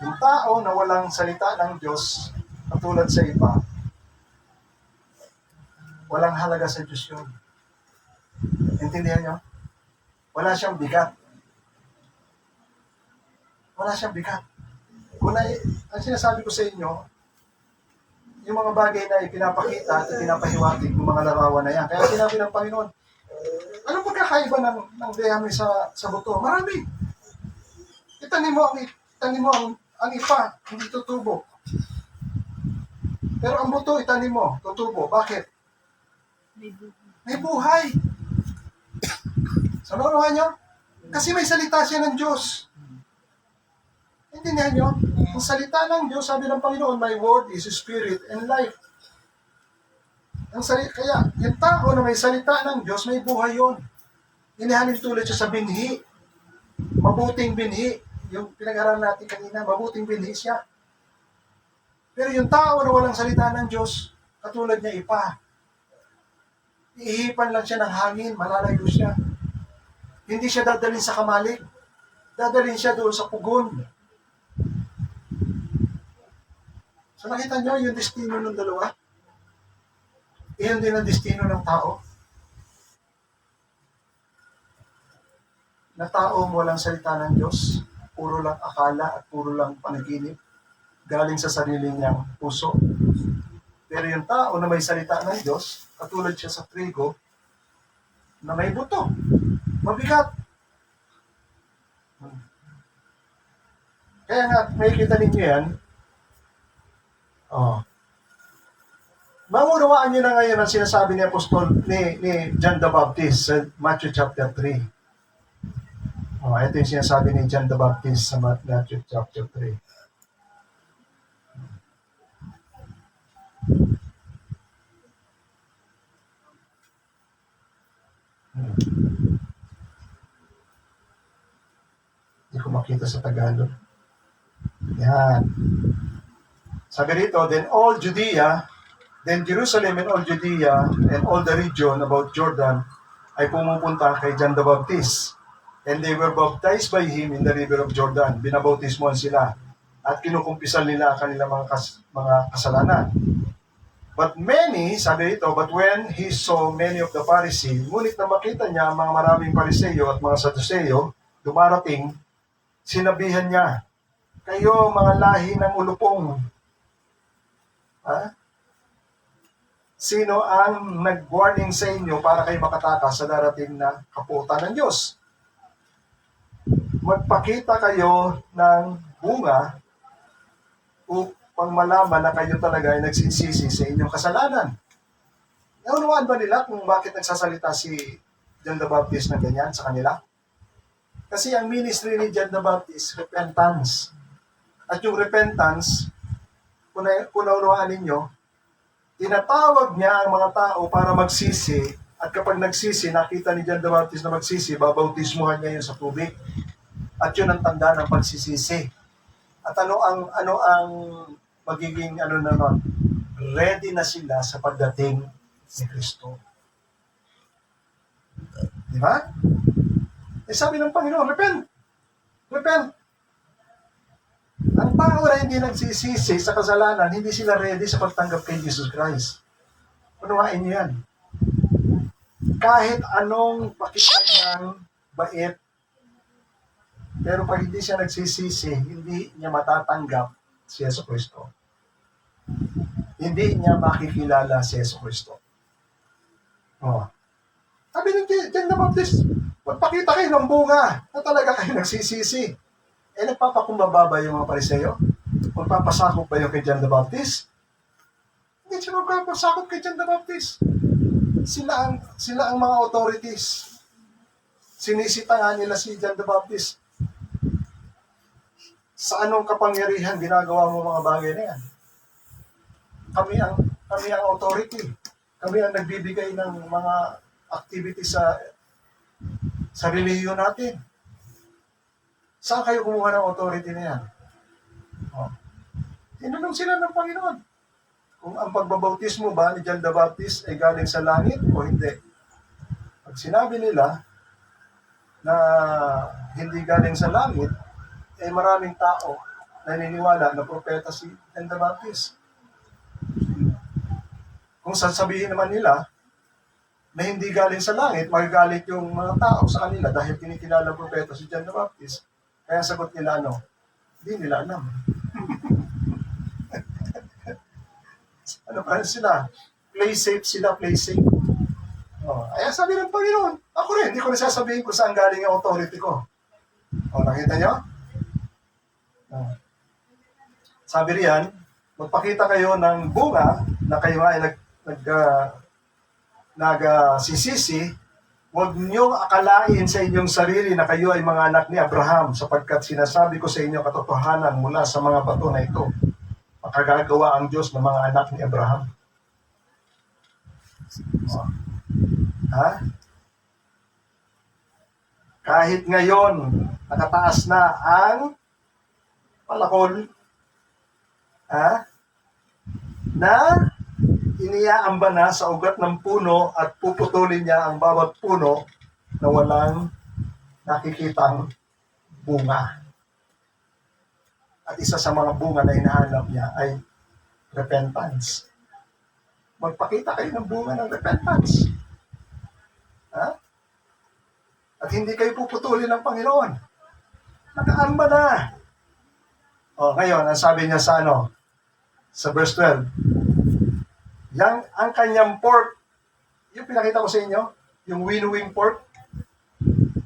Yung tao na walang salita ng Diyos, katulad sa iba, walang halaga sa Diyos yun. Intindihan nyo? Wala siyang bigat. Wala siyang bigat. Ang sinasabi ko sa inyo, yung mga bagay na ipinapakita at ipinapahiwatig ng mga larawan na yan. Kaya sinabi ng Panginoon, anong pagkakaiba ng dayami sa buto? Marami. Itanim mo ang ipa, hindi tutubo. Pero ang buto, itanim mo, tutubo. Bakit? May buhay. Sa nakuha nyo? Kasi may salita siya ng Diyos. Intindihan nyo? Ang salita ng Diyos, sabi ng Panginoon, my word is spirit and life. Kaya, yung tao na may salita ng Diyos, may buhay yun. Inihalin tulad siya sa binhi. Mabuting binhi. Yung pinag-aralan natin kanina, mabuting binhi siya. Pero yung tao na walang salita ng Diyos, katulad niya ipa. Iihipan lang siya ng hangin, malalayo siya. Hindi siya dadalhin sa kamalig. Dadalhin siya doon sa pugon. So nakita niyo yung destino ng dalawa? Iyon din ang destino ng tao. Na taong walang salita ng Diyos, puro lang akala at puro lang panaginip, galing sa sarili niyang puso. Pero yung tao na may salita ng Diyos, katulad siya sa trigo, na may buto, mabigat. Kaya nga, may kita ninyo yan, maunawaan nyo na ngayon ang sinasabi ni Apostol ni John the Baptist sa Matthew chapter 3. Ito yung sinasabi ni John the Baptist sa Matthew chapter 3. Hindi ko makita sa Tagalog. Yan. Sabi rito, then Jerusalem and all Judea and all the region about Jordan ay pumupunta kay John the Baptist. And they were baptized by him in the river of Jordan. Binabautismohan sila. At kinukumpisan nila ang kanilang mga kasalanan. But when he saw many of the Pharisees, ngunit na makita niya ang mga maraming Pariseo at mga Saduceo, dumarating, sinabihan niya, kayo mga lahi ng ulupong, sino ang nag-warning sa inyo para kayo makatakas sa darating na kaputan ng Diyos? Magpakita kayo ng bunga upang malaman na kayo talaga ay nagsisisi sa inyong kasalanan. Naunawaan ba nila kung bakit nagsasalita si John the Baptist na ganyan sa kanila? Kasi ang ministry ni John the Baptist, repentance. At yung repentance, kung naunawaan ninyo, tinatawag niya ang mga tao para magsisi, at kapag nagsisi, nakita ni John the Baptist na magsisi, babautismuhan niya yun sa tubig. At yun ang tanda ng pagsisisi. At ano ang magiging ready na sila sa pagdating ni Kristo. Di ba? Sabi ng Panginoon, repent! Repent! Ang tao na hindi nagsisisi sa kasalanan, hindi sila ready sa pagtanggap kay Jesus Christ. Unawain niyo yan. Kahit anong pakita niyang bait, pero pag hindi siya nagsisisi, hindi niya matatanggap si Yesu Cristo. Hindi niya makikilala si Yesu Cristo. Oh. Sabi ng John the Baptist, magpakita kayo ng bunga na talaga kayo nagsisisi. Nagpapakumbaba ba yung mga Pariseo? Magpapasakop ba yung kay John the Baptist? Hindi siya magpapasakop kay John the Baptist. Sila ang mga authorities. Sinisita nga nila si John the Baptist. Sa anong kapangyarihan ginagawa mo mga bagay na yan? Kami ang authority. Kami ang nagbibigay ng mga activities sa relihiyon natin. Saan kayo kumuha ng authority na yan? Tinanong sila ng Panginoon kung ang pagbabautismo ba ni John the Baptist ay galing sa langit o hindi. Pag sinabi nila na hindi galing sa langit, maraming tao naniniwala na propeta si John the Baptist. Kung sasabihin naman nila na hindi galing sa langit, magagalit yung mga tao sa kanila dahil kinikilala propeta si John the Baptist. Kaya sagot nila hindi nila alam. Ano pa sila? Play safe sila, play safe. Kaya sabi ng Panginoon, ako rin, hindi ko nasasabihin kung saan galing ang authority ko. Nakita nyo? Sabi riyan, magpakita kayo ng bunga na kayo ay nagsisisi, huwag niyong akalain sa inyong sarili na kayo ay mga anak ni Abraham, sapagkat sinasabi ko sa inyo katotohanan mula sa mga bato na ito, makagagawa ang Diyos ng mga anak ni Abraham. Kahit ngayon, nakataas na ang palakol, na iniaamba na sa ugat ng puno at puputulin niya ang bawat puno na walang nakikitang bunga. At isa sa mga bunga na hinahanap niya ay repentance. Magpakita kayo ng bunga ng repentance. At hindi kayo puputulin ng Panginoon. Nakaamba na. Ngayon, ang sabi niya sa verse 12, ang kanyang pork, yung pinakita ko sa inyo, yung winnowing pork,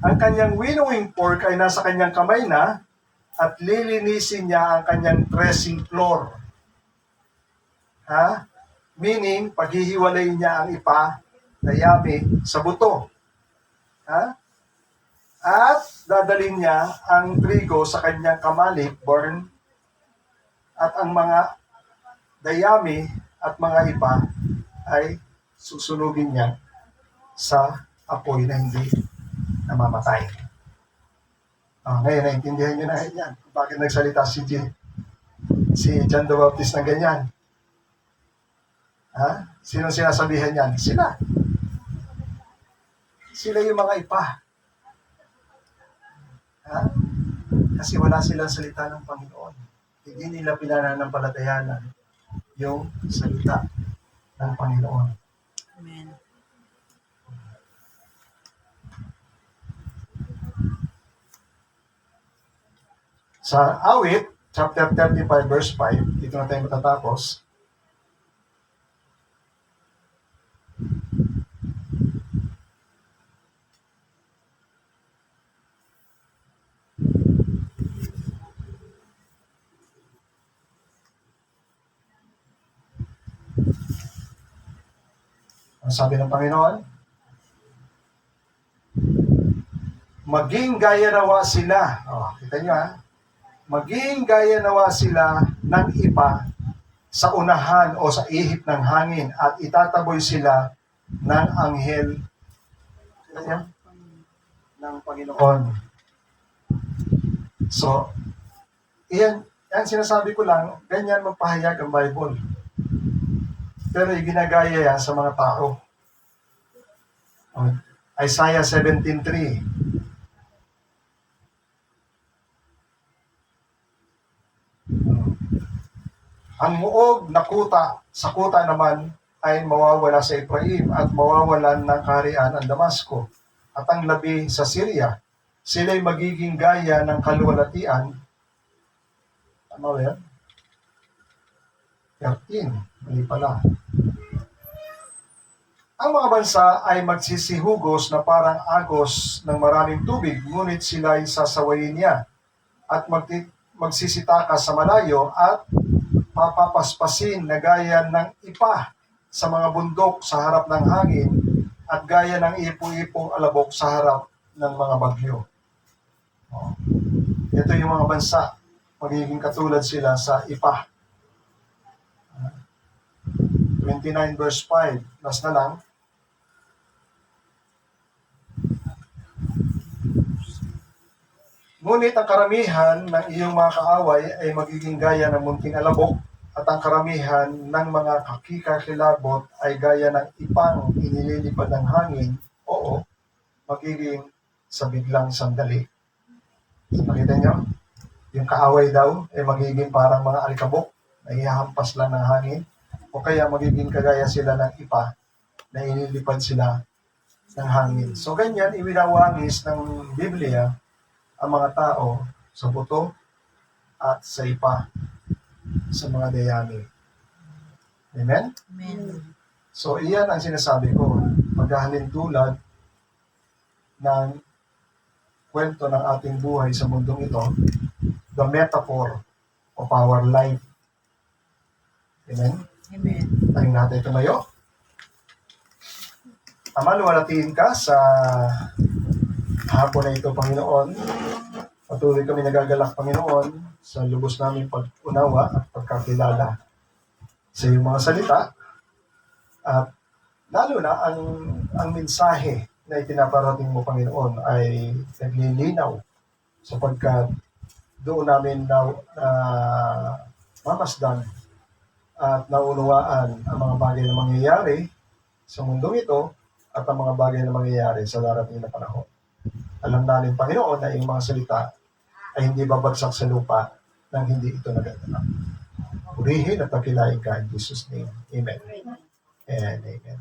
ang kanyang winnowing pork ay nasa kanyang kamay na at lilinisin niya ang kanyang threshing floor. Meaning, paghihiwalay niya ang ipa na yami sa buto. At dadalhin niya ang trigo sa kanyang kamalik, burn, at ang mga dayami at mga ipa ay susunugin niya sa apoy na hindi namamatay. Ngayon, naintindihan niyo na yan. Bakit nagsalita si John the Baptist ng ganyan? Sino sinasabihan yan? Sila. Sila yung mga ipa. Kasi wala silang salita ng Panginoon. Hindi nila pinananampalatayanan yung salita ng Panginoon.
Amen.
Sa Awit, chapter 35, verse 5, dito na tayo matatapos. Ang sabi ng Panginoon, maging gaya nawa sila. Kita nyo maging gaya nawa sila ng ipa sa unahan o sa ihip ng hangin at itataboy sila ng anghel ng Panginoon. So, iyan, Yan, sinasabi ko lang, ganyan magpahayag ang Bible. Pero iginagaya yan sa mga tao. Isaiah 17:3. Ang muog na kuta, sa kuta naman ay mawawala sa Ephraim at mawawalan ng kaharian ang Damasco at ang labi sa Syria. Sila'y magiging gaya ng kaluwalhatian. Tama ba yan? 13. Mali pala. Ang mga bansa ay magsisihugos na parang agos ng maraming tubig, ngunit sila'y sasawayin niya at magsisitakas sa malayo at papapaspasin na gaya ng ipa sa mga bundok sa harap ng hangin at gaya ng ipo-ipong alabok sa harap ng mga bagyo. Ito yung mga bansa, magiging katulad sila sa ipa. 29 verse 5, last na lang. Ngunit ang karamihan ng iyong mga kaaway ay magiging gaya ng munting alabok at ang karamihan ng mga kakikakilabot ay gaya ng ipang inililipad ng hangin, oo, magiging sa biglang sandali. Nakita niyo? Yung kaaway daw ay magiging parang mga alikabok na ihahampas lang ng hangin o kaya magiging kagaya sila ng ipa na inilipad sila ng hangin. So ganyan, iwinawangis ng Biblia ang mga tao sa buto at sa ipa sa mga dayami. Amen?
Amen.
So iyan ang sinasabi ko. Maghahalin tulad ng kwento ng ating buhay sa mundong ito, the metaphor of our life. Amen?
Amen.
Tayo natin tumayo. Ama, luwalatiin ka sa hapon na ito, Panginoon. Patuloy kami nagagalak, Panginoon, sa lubos namin pag-unawa at pagkakilala sa iyong mga salita. At lalo na ang mensahe na itinaparating mo, Panginoon, ay naglilinaw sapagkat doon namin mamasdan at naunawaan ang mga bagay na mangyayari sa mundong ito at ang mga bagay na mangyayari sa darating na panahon. Alam namin, Panginoon, na iyong mga salita ay hindi babagsak sa lupa nang hindi ito nagaganap. Purihin at pakilain ka in Jesus' name. Amen. And amen.